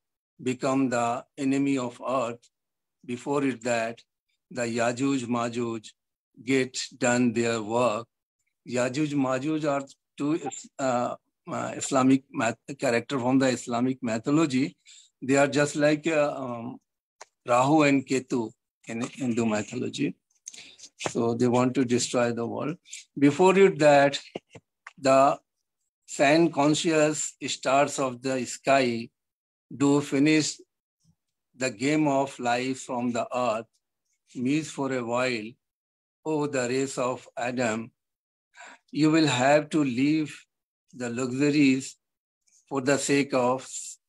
become the enemy of earth. Before it that, the Yajuj Majuj get done their work. Yajuj Majuj are two Islamic character from the Islamic mythology. They are just like Rahu and Ketu in Hindu mythology. So they want to destroy the world. Before it that, the sand conscious stars of the sky do finish the game of life from the earth, means for a while. Oh, the race of Adam, you will have to leave the luxuries for the sake of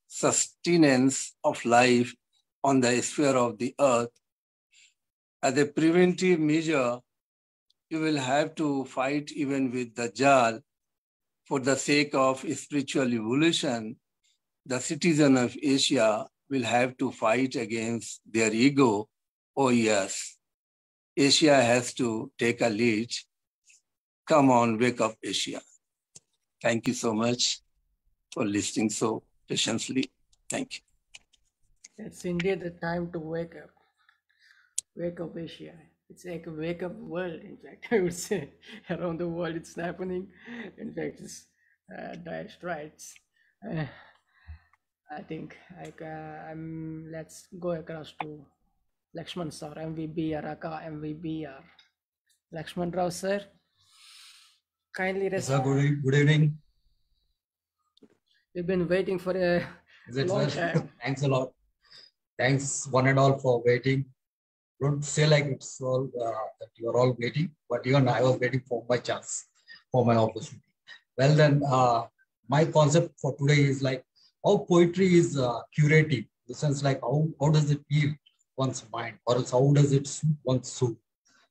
sustenance of life on the sphere of the earth. As a preventive measure, you will have to fight even with the Dajjal for the sake of spiritual evolution. The citizen of Asia will have to fight against their ego. Oh yes, Asia has to take a lead. Come on, wake up, Asia. Thank you so much for listening so patiently. Thank you. It's indeed the time to wake up. Wake up, Asia. It's like a wake up world, in fact, I would say. Around the world, it's happening. In fact, it's dire straits. I think let's go across to Lakshman sir, MVBR, Aka MVBR. Lakshman Rao sir, kindly respond. Sir, good evening. We've been waiting for a long time. Thanks a lot. Thanks one and all for waiting. Don't say like it's all that you're all waiting, but even I was waiting for my chance, for my opportunity. Well then, my concept for today is like how poetry is curative, in the sense like how does it heal one's mind, or else how does it suit one's soul.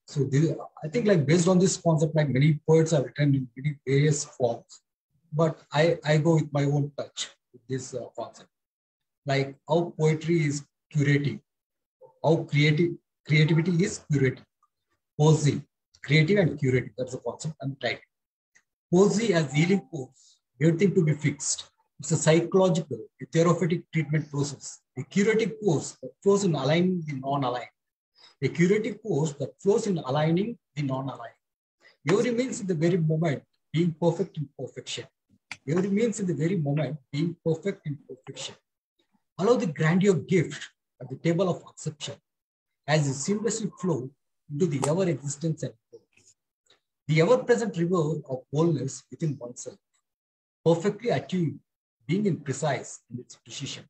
So this, I think like based on this concept, like many poets have written in many various forms, but I go with my own touch with this concept. Like how poetry is curative, how creativity is curative. Poesy, creative and curative, that's the concept I'm trying. Poesy as healing force, everything to be fixed. It's a psychological, a therapeutic treatment process. A curative force that flows in aligning the non-aligned. A curative force that flows in aligning the non-aligned. Every means in the very moment being perfect in perfection. Every means in the very moment being perfect in perfection. Allow the grandeur gift at the table of acceptation as you seamlessly flow into the ever-existence and flow. The ever-present river of wholeness within oneself. Perfectly attuned, being in precise in its precision.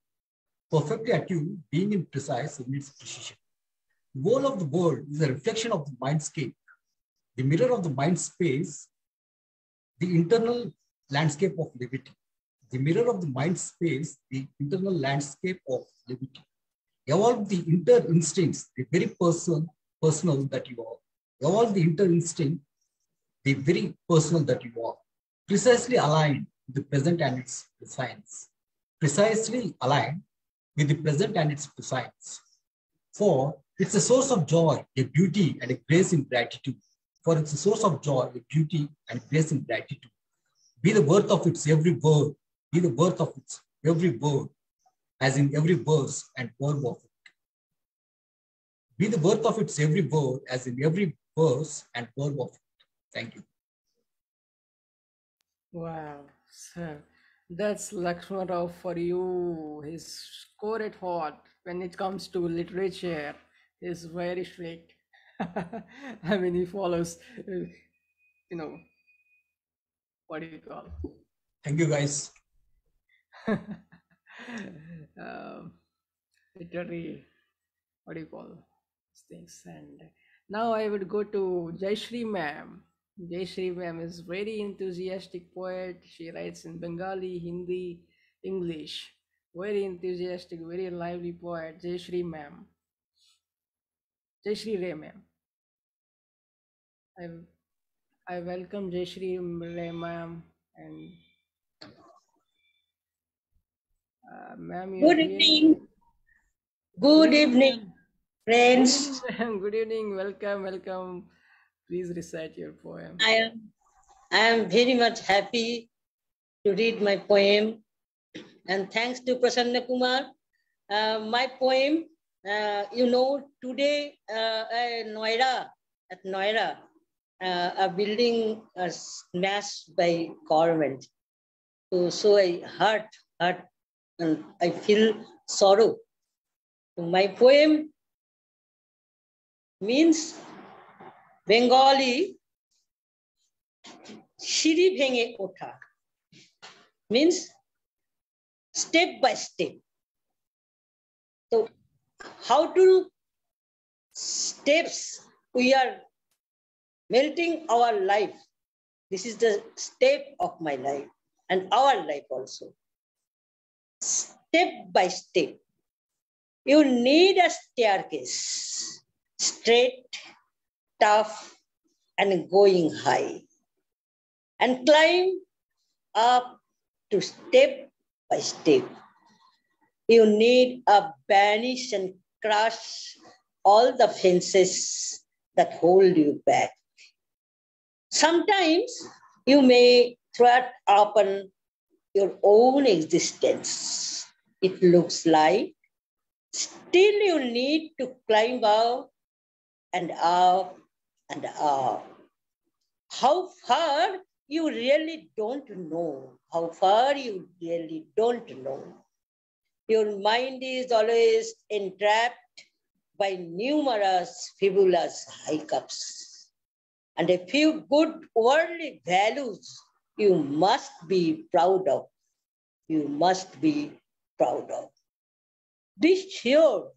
Perfectly attuned, being in precise in its precision. The whole of the world is a reflection of the mindscape, the mirror of the mind space, the internal landscape of liberty, the mirror of the mind space, the internal landscape of liberty. Evolve the inter instincts, the very personal that you are. Evolve the inter instinct, the very personal that you are. Precisely aligned with the present and its science. Precisely aligned with the present and its science. For it's a source of joy, a beauty, and a grace in gratitude. For it's a source of joy, a beauty, and grace in gratitude. Be the worth of its every word. Be the worth of its every word, as in every verse and verb of it. Be the worth of its every word, as in every verse and verb of it. Thank you. Wow, sir. That's Lakshmanrao for you. His score at hot when it comes to literature is very strict. I mean, he follows, what do you call? Thank you, guys. Literary, what do you call things? And now I would go to Jayashree ma'am. Jayashree ma'am is very enthusiastic poet. She writes in Bengali, Hindi, English. Very enthusiastic, very lively poet. Jayashree ma'am. Jayashree Ray ma'am. I welcome Jayashree Ray ma'am and ma'am. Good evening. Good evening, friends. Good evening. Welcome, welcome. Please recite your poem. I am very much happy to read my poem, and thanks to Prasanna Kumar. My poem, today at Noida, a building was smashed by government. So I hurt, and I feel sorrow. My poem means Bengali, Shiri Bhenge Otha, means step by step. So how to steps we are melting our life. This is the step of my life and our life also. Step by step. You need a staircase, straight, tough, and going high. And climb up to step by step. You need a banish and crush all the fences that hold you back. Sometimes you may thwart upon your own existence. It looks like still you need to climb up and up and up. How far you really don't know. How far you really don't know. Your mind is always entrapped by numerous fabulous hiccups. And a few good worldly values you must be proud of. You must be proud of. Be sure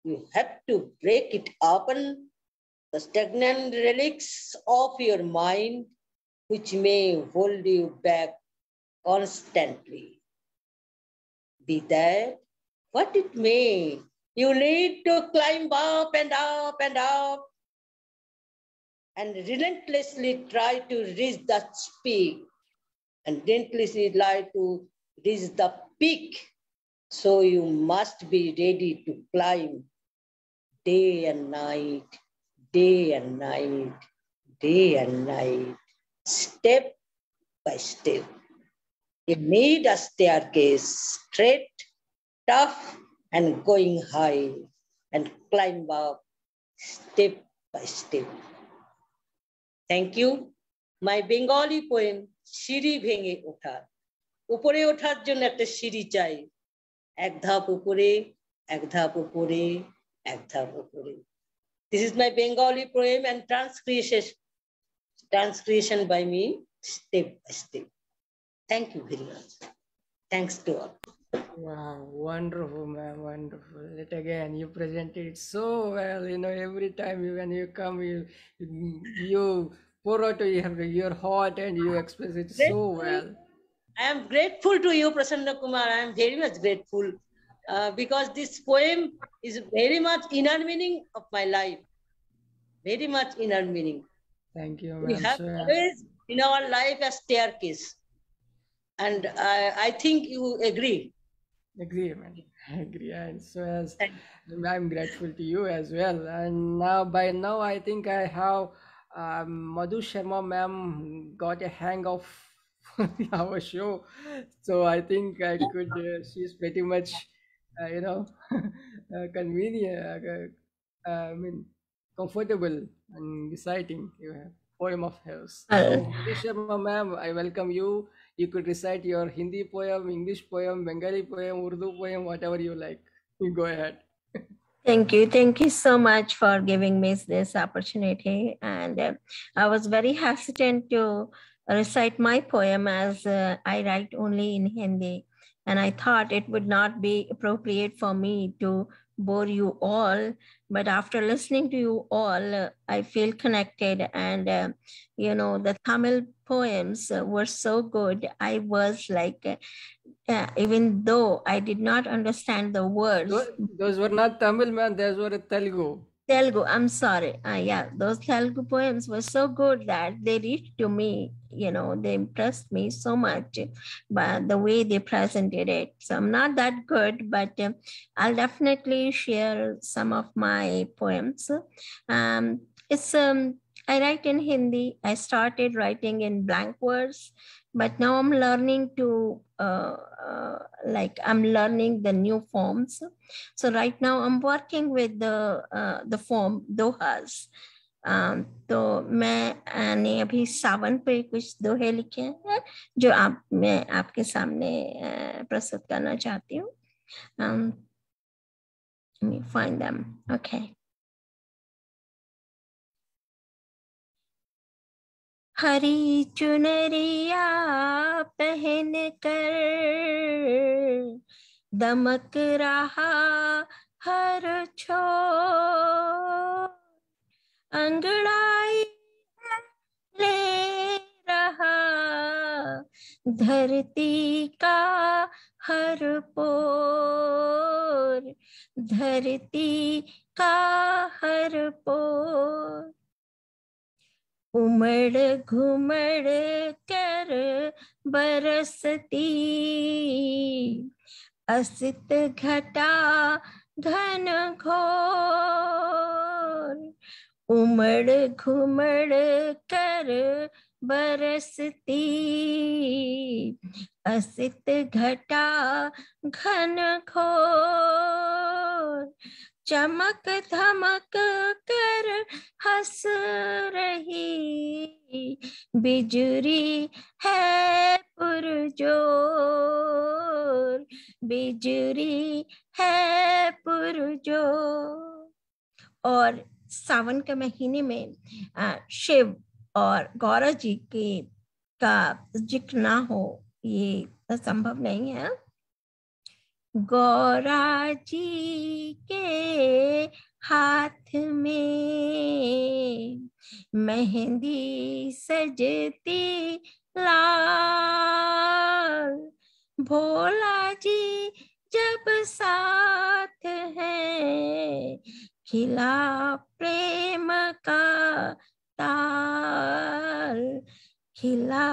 you have to break it open, the stagnant relics of your mind, which may hold you back constantly. Be that what it may, you need to climb up and up and up and relentlessly try to reach that peak and relentlessly try to reach the peak. So you must be ready to climb day and night, day and night, day and night, step by step. You need a staircase, straight, tough, and going high, and climb up step by step. Thank you. My Bengali poem, Shiri Bhenge Otha. Upore othar jonno ekta shiri chai. Ek dhap upore, ek dhap upore, ek dhap upore. This is my Bengali poem and transcription by me, step by step. Thank you very much. Thanks to all. Wow, wonderful, ma'am, wonderful. Yet again, you presented it so well. Every time when you come, you pour out your heart and you express it so well. I am grateful to you, Prasanna Kumar. I am very much grateful because this poem is very much inner meaning of my life. Very much inner meaning. Thank you, We ma'am. have always in our life a staircase. And I think you agree. Agree, man. Agree. And so as I'm grateful to you as well. And now by now I think I have Madhu Sharma ma'am got a hang of our show. So I think I could she's pretty much convenient I mean comfortable and reciting poem of hers. So Madhu Sharma ma'am, I welcome you. You could recite your Hindi poem, English poem, Bengali poem, Urdu poem, whatever you like. You go ahead. Thank you. Thank you so much for giving me this opportunity. And I was very hesitant to recite my poem as I write only in Hindi. And I thought it would not be appropriate for me to bore you all. But after listening to you all, I feel connected. And, the Tamil poems were so good. I was like, even though I did not understand the words. Those were not Tamil, man. Those were Telugu. Telugu, I'm sorry. Yeah, those Telugu poems were so good that they reached to me. They impressed me so much by the way they presented it. So I'm not that good, but I'll definitely share some of my poems. I write in Hindi. I started writing in blank verse, but now I'm learning to I'm learning the new forms. So right now I'm working with the form दोहास. तो मैंने अभी सावन पे कुछ दोहे लिखे हैं जो मैं आपके सामने प्रस्तुत करना चाहती हूँ. Let me find them. Okay. हरी चुनरिया पहन कर दमक रहा हर छोर, अंगड़ाई ले रहा धरती का हर पोर, धरती का हर पोर. उमड़ घुमड़ कर बरसती असित घटा घन घोर, उमड़ घुमड़ कर बरसती असित घटा घन घोर, चमक धमक कर हंस रही बिजुरी है पुरजोर, बिजुरी है पुरजोर. और सावन के महीने में शिव और गौर जी का जिक्र ना हो ये संभव नहीं है. गौरा जी के हाथ में मेहंदी सजती लाल, भोला जी जब साथ है खिला प्रेम का ताल, खिला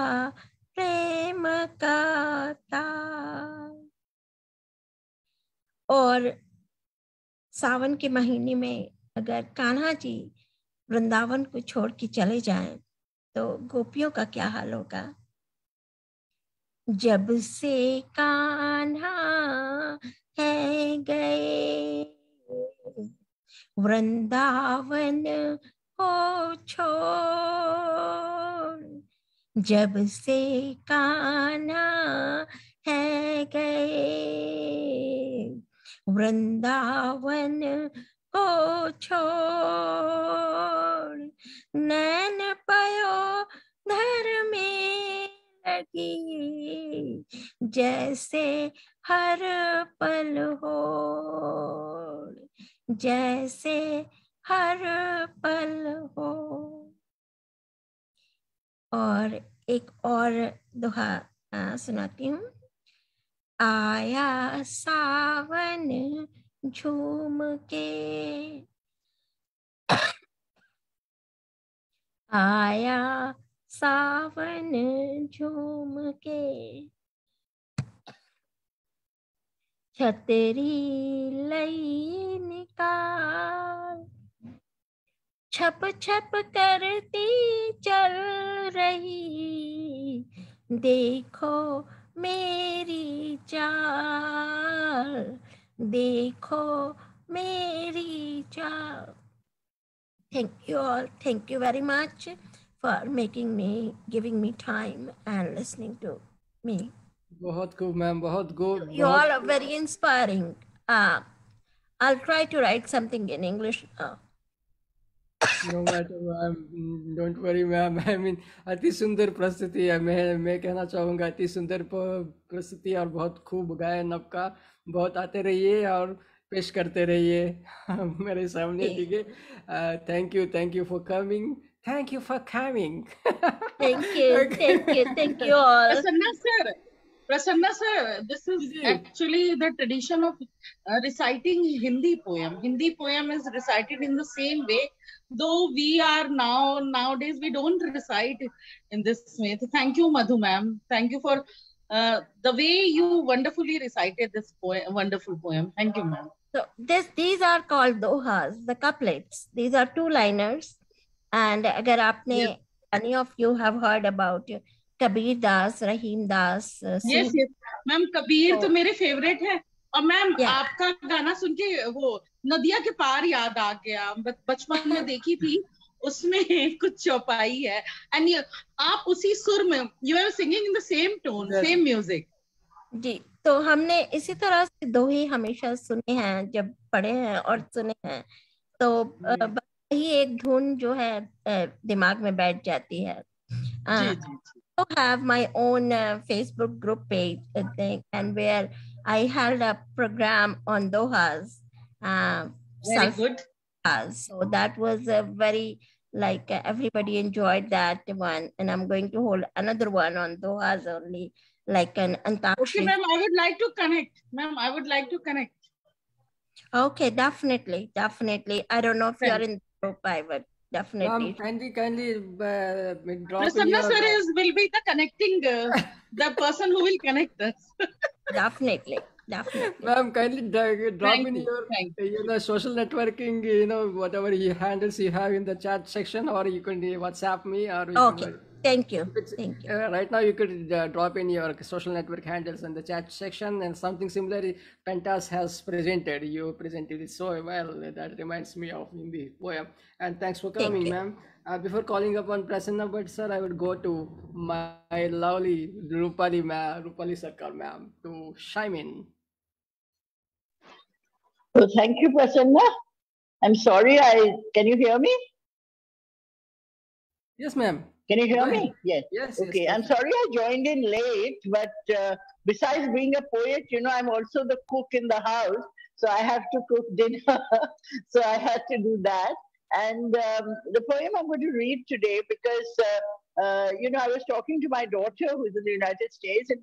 प्रेम का ताल. और सावन के महीने में अगर कान्हा जी वृंदावन को छोड़ के चले जाएं तो गोपियों का क्या हाल होगा. जब से कान्हा है गए वृंदावन को छोड़, जब से कान्हा है गए वृंदावन को छोड़, नैन पयो धर में लगी जैसे हर पल हो, जैसे हर पल हो. और एक और दोहा सुनाती हूँ। आया सावन झूम के, आया सावन झूम के, छतरी लई निकाल, छप छप करती चल रही, देखो मेरी चाल, देखो मेरी चाल. Thank you all. Thank you very much for giving me time and listening to me. बहुत खूब मैम, बहुत खूब. You all are very inspiring. I'll try to write something in English now. No matter, ma'am. Don't worry, ma'am. I mean, अति सुंदर प्रस्तुति है. मैं कहना चाहूँगा अति सुंदर प्रस्तुति और बहुत खूब गायन आपका. बहुत आते रहिए और पेश करते रहिए मेरे सामने. ठीक है. Thank you for coming. Thank you for coming. Thank you all. Prasanna sir, this is actually the tradition of reciting Hindi poem. Hindi poem is recited in the same way, though we are nowadays we don't recite in this way. Thank you, Madhu ma'am. Thank you for the way you wonderfully recited this wonderful poem. Thank you, ma'am. So these are called dohas, the couplets. These are two-liners, and agar aapne any of you have heard about Kabir Das, Rahim Das. Yes, ma'am Kabir तो मेरे favourite है. और ma'am आपका गाना सुन के वो नदिया के पार याद आ गया. बचपन में देखी थी, उसमें कुछ चौपाई है. एंड आप उसी सुर में you are singing in the same tone, same music. जी, तो हमने इसी तरह से दोहे हमेशा सुने हैं, जब पढ़े हैं और सुने हैं, तो ही एक धुन जो है दिमाग में बैठ जाती है. I have my own Facebook group page, I think, and where I held a program on dohas. Very good. So that was a very, everybody enjoyed that one, and I'm going to hold another one on dohas only, like an antakshari. Okay, ma'am, I would like to connect. Ma'am, I would like to connect. Okay, definitely. I don't know if you are in the group, I would. Definitely. Kindly drop Prasanna sir will be the connecting, the person who will connect us. Definitely. Ma'am, kindly drop in your social networking, whatever handles you have in the chat section, or you can WhatsApp me. Or okay. Thank you. Right now, you could drop in your social network handles in the chat section, and something similar Pentas has presented. You presented it so well that reminds me of Hindi poem. And thanks for coming, ma'am. Before calling upon Prasanna, but sir, I would go to my lovely Roopali Sircar, ma'am, to chime in. So thank you, Prasanna. I'm sorry. Can you hear me? Yes, ma'am. Can you hear me? Yes. Okay. I'm sorry I joined in late, but besides being a poet, I'm also the cook in the house. So I have to cook dinner. So I had to do that. And the poem I'm going to read today, because, I was talking to my daughter who's in the United States, and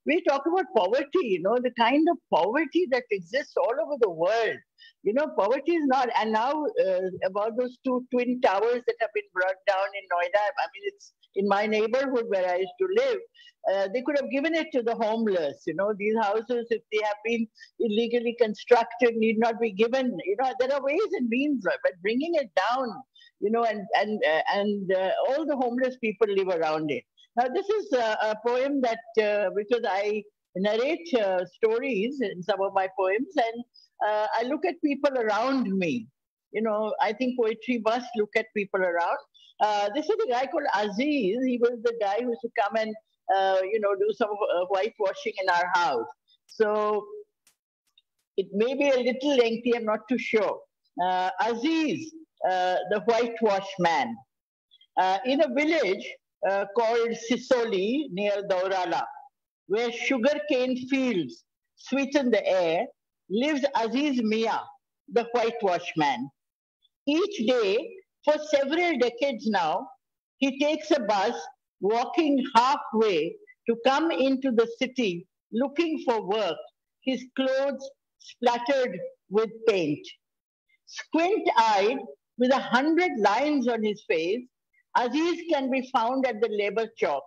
we talk about poverty, the kind of poverty that exists all over the world. Poverty is not, and now about those two twin towers that have been brought down in Noida, I mean, it's in my neighborhood where I used to live. They could have given it to the homeless. These houses, if they have been illegally constructed, need not be given. There are ways and means, but bringing it down, and all the homeless people live around it. Now, this is a poem that, because I narrate stories in some of my poems, and I look at people around me. I think poetry must look at people around. This is a guy called Aziz. He was the guy who used to come and, do some whitewashing in our house. So it may be a little lengthy, I'm not too sure. Aziz, the whitewash man. In a village called Sisoli near Daurala, where sugarcane fields sweeten the air, lives Aziz Mia, the whitewash man. Each day, for several decades now, he takes a bus, walking halfway to come into the city looking for work, his clothes splattered with paint. Squint-eyed, with 100 lines on his face, Aziz can be found at the labor shop,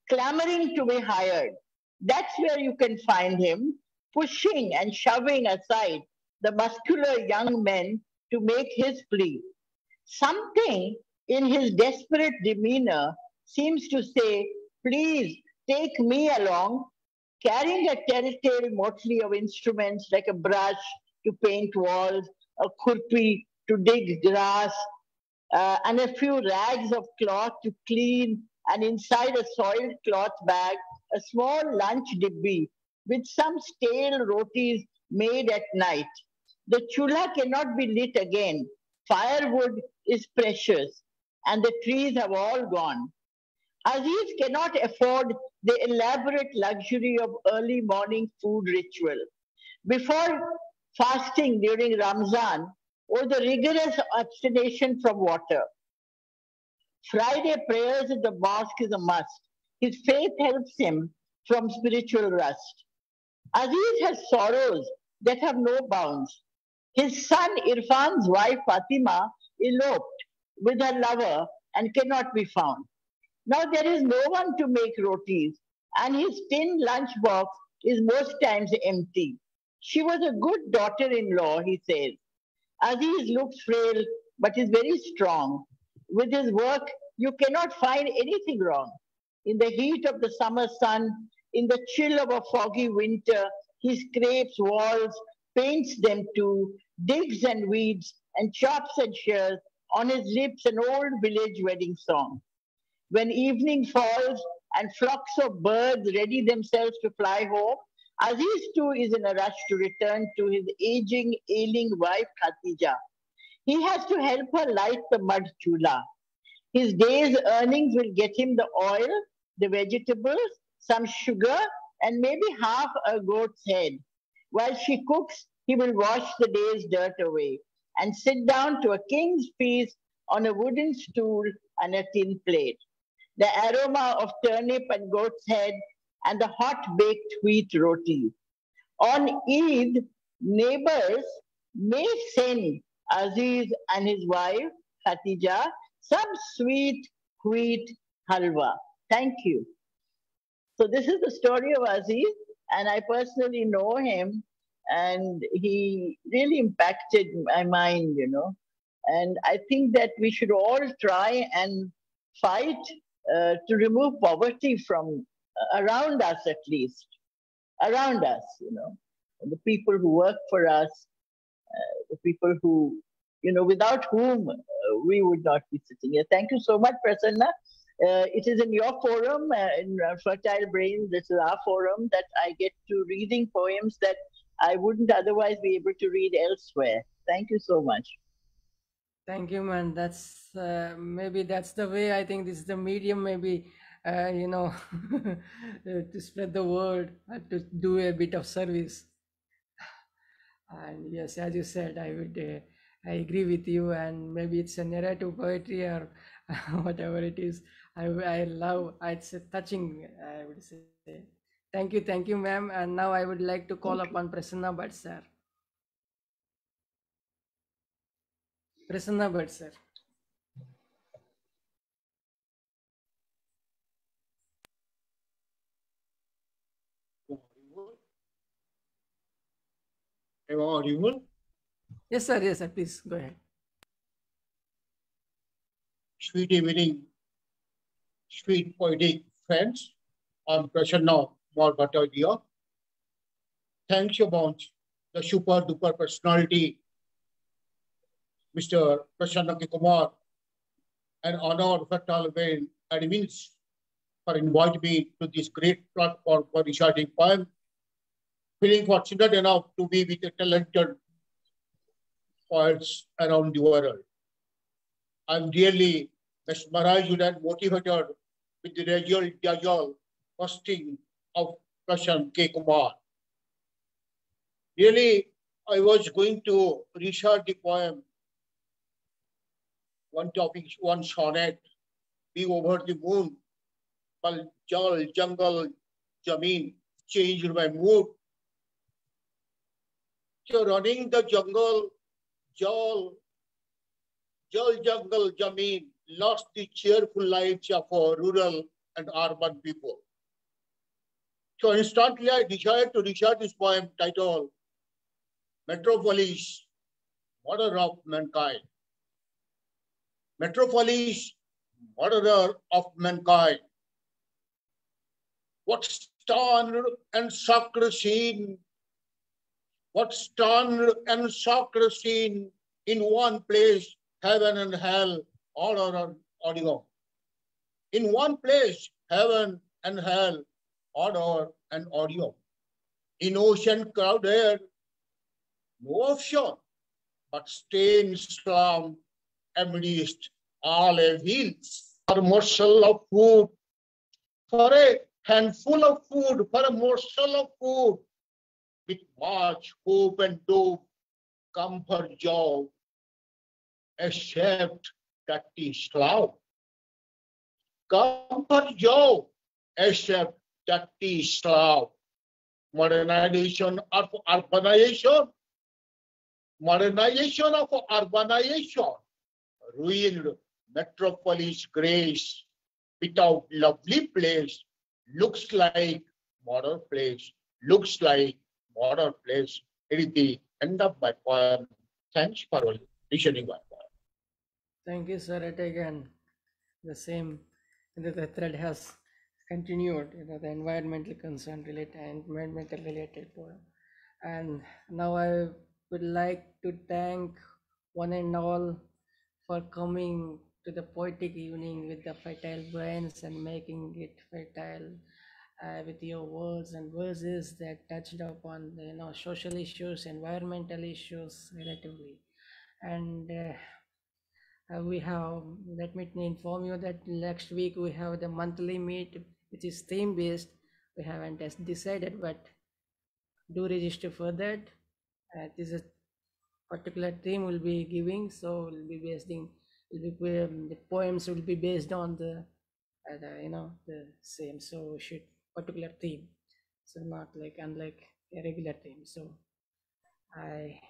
clamoring to be hired. That's where you can find him, pushing and shoving aside the muscular young men to make his plea. Something in his desperate demeanor seems to say, please take me along, carrying a telltale motley of instruments like a brush to paint walls, a kurpi to dig grass, and a few rags of cloth to clean, and inside a soiled cloth bag, a small lunch dibbi with some stale rotis made at night. The chulha cannot be lit again. Firewood is precious, and the trees have all gone. Aziz cannot afford the elaborate luxury of early morning food ritual. Before fasting during Ramzan, or the rigorous abstination from water. Friday prayers at the mosque is a must. His faith helps him from spiritual rust. Aziz has sorrows that have no bounds. His son Irfan's wife Fatima eloped with her lover and cannot be found. Now there is no one to make rotis, and his tin lunchbox is most times empty. She was a good daughter-in-law, he says. Aziz looks frail, but is very strong. With his work, you cannot find anything wrong. In the heat of the summer sun, in the chill of a foggy winter, he scrapes walls, paints them too, digs and weeds, and chops and shears, on his lips an old village wedding song. When evening falls and flocks of birds ready themselves to fly home, Aziz too is in a rush to return to his aging, ailing wife Khatija. He has to help her light the mud chula. His day's earnings will get him the oil, the vegetables, some sugar, and maybe half a goat's head. While she cooks, he will wash the day's dirt away and sit down to a king's feast on a wooden stool and a tin plate. The aroma of turnip and goat's head and the hot-baked wheat roti. On Eid, neighbors may send Aziz and his wife, Khatija, some sweet wheat halwa. Thank you. So this is the story of Aziz, and I personally know him, and he really impacted my mind, you know. And I think that we should all try and fight to remove poverty from around us, at least. Around us, you know. The people who work for us, the people who, you know, without whom we would not be sitting here. Thank you so much, Prasanna. It is in your forum, in Fertile Brains, this is our forum, that I get to reading poems that I wouldn't otherwise be able to read elsewhere. Thank you so much. Thank you, man. That's maybe that's the way. I think this is the medium, maybe, you know, to spread the word, to do a bit of service. And yes, as you said, I agree with you. And maybe it's a narrative poetry or whatever it is. I love. It's a touching, I would say. Thank you, ma'am. And now I would like to call upon Prasanna Bhatt, sir. Prasanna Bhatt, sir. Am I audible? Yes, sir. Yes, sir. Please go ahead. Sweet evening, sweet poetic friends. I'm Prasanna Bhatt here. Thanks about the super duper personality, Mr. Prasanna Kumar, and honor Fertile Brain admins for inviting me to this great platform for reciting poem. Feeling fortunate enough to be with the talented poets around the world. I'm really mesmerized and motivated with the regal posting of Prasanna K. Kumar. Really, I was going to recite the poem, one topic, one sonnet, Be Over the Moon, but jal, jungle, jameen changed my mood. So running the jungle, jal, jungle, jameen lost the cheerful lives of our rural and urban people. So instantly I decided to recite this poem titled Metropolis, Murderer of Mankind. Metropolis, murderer of mankind. What stunned and shocked scene, what stunned and shocked scene in one place, heaven and hell, order and audio. In one place, heaven and hell, order and audio. In ocean crowded, no offshore, but stained slum amidst all evils. For a morsel of food, for a handful of food, for a morsel of food, with much hope and doom, comfort, joy, except that is love. Comfort, joy, except that is love. Modernization of urbanization, modernization of urbanization, ruined metropolis grace, without lovely place, looks like modern place, looks like modern place. It is the end of my poem. Thanks for listening my poem. Thank you, sir. It again, the same, the thread has continued, the environmental concern related, environmental related poem. And now I would like to thank one and all for coming to the poetic evening with the fertile brains and making it fertile with your words and verses that touched upon the social issues, environmental issues relatively. And we have, let me inform you that next week we have the monthly meet, which is theme based. We haven't decided, but do register for that. This is a particular theme we'll be giving, so we'll be based in, the poems will be based on the same, so should particular theme, so not like unlike a regular theme. So I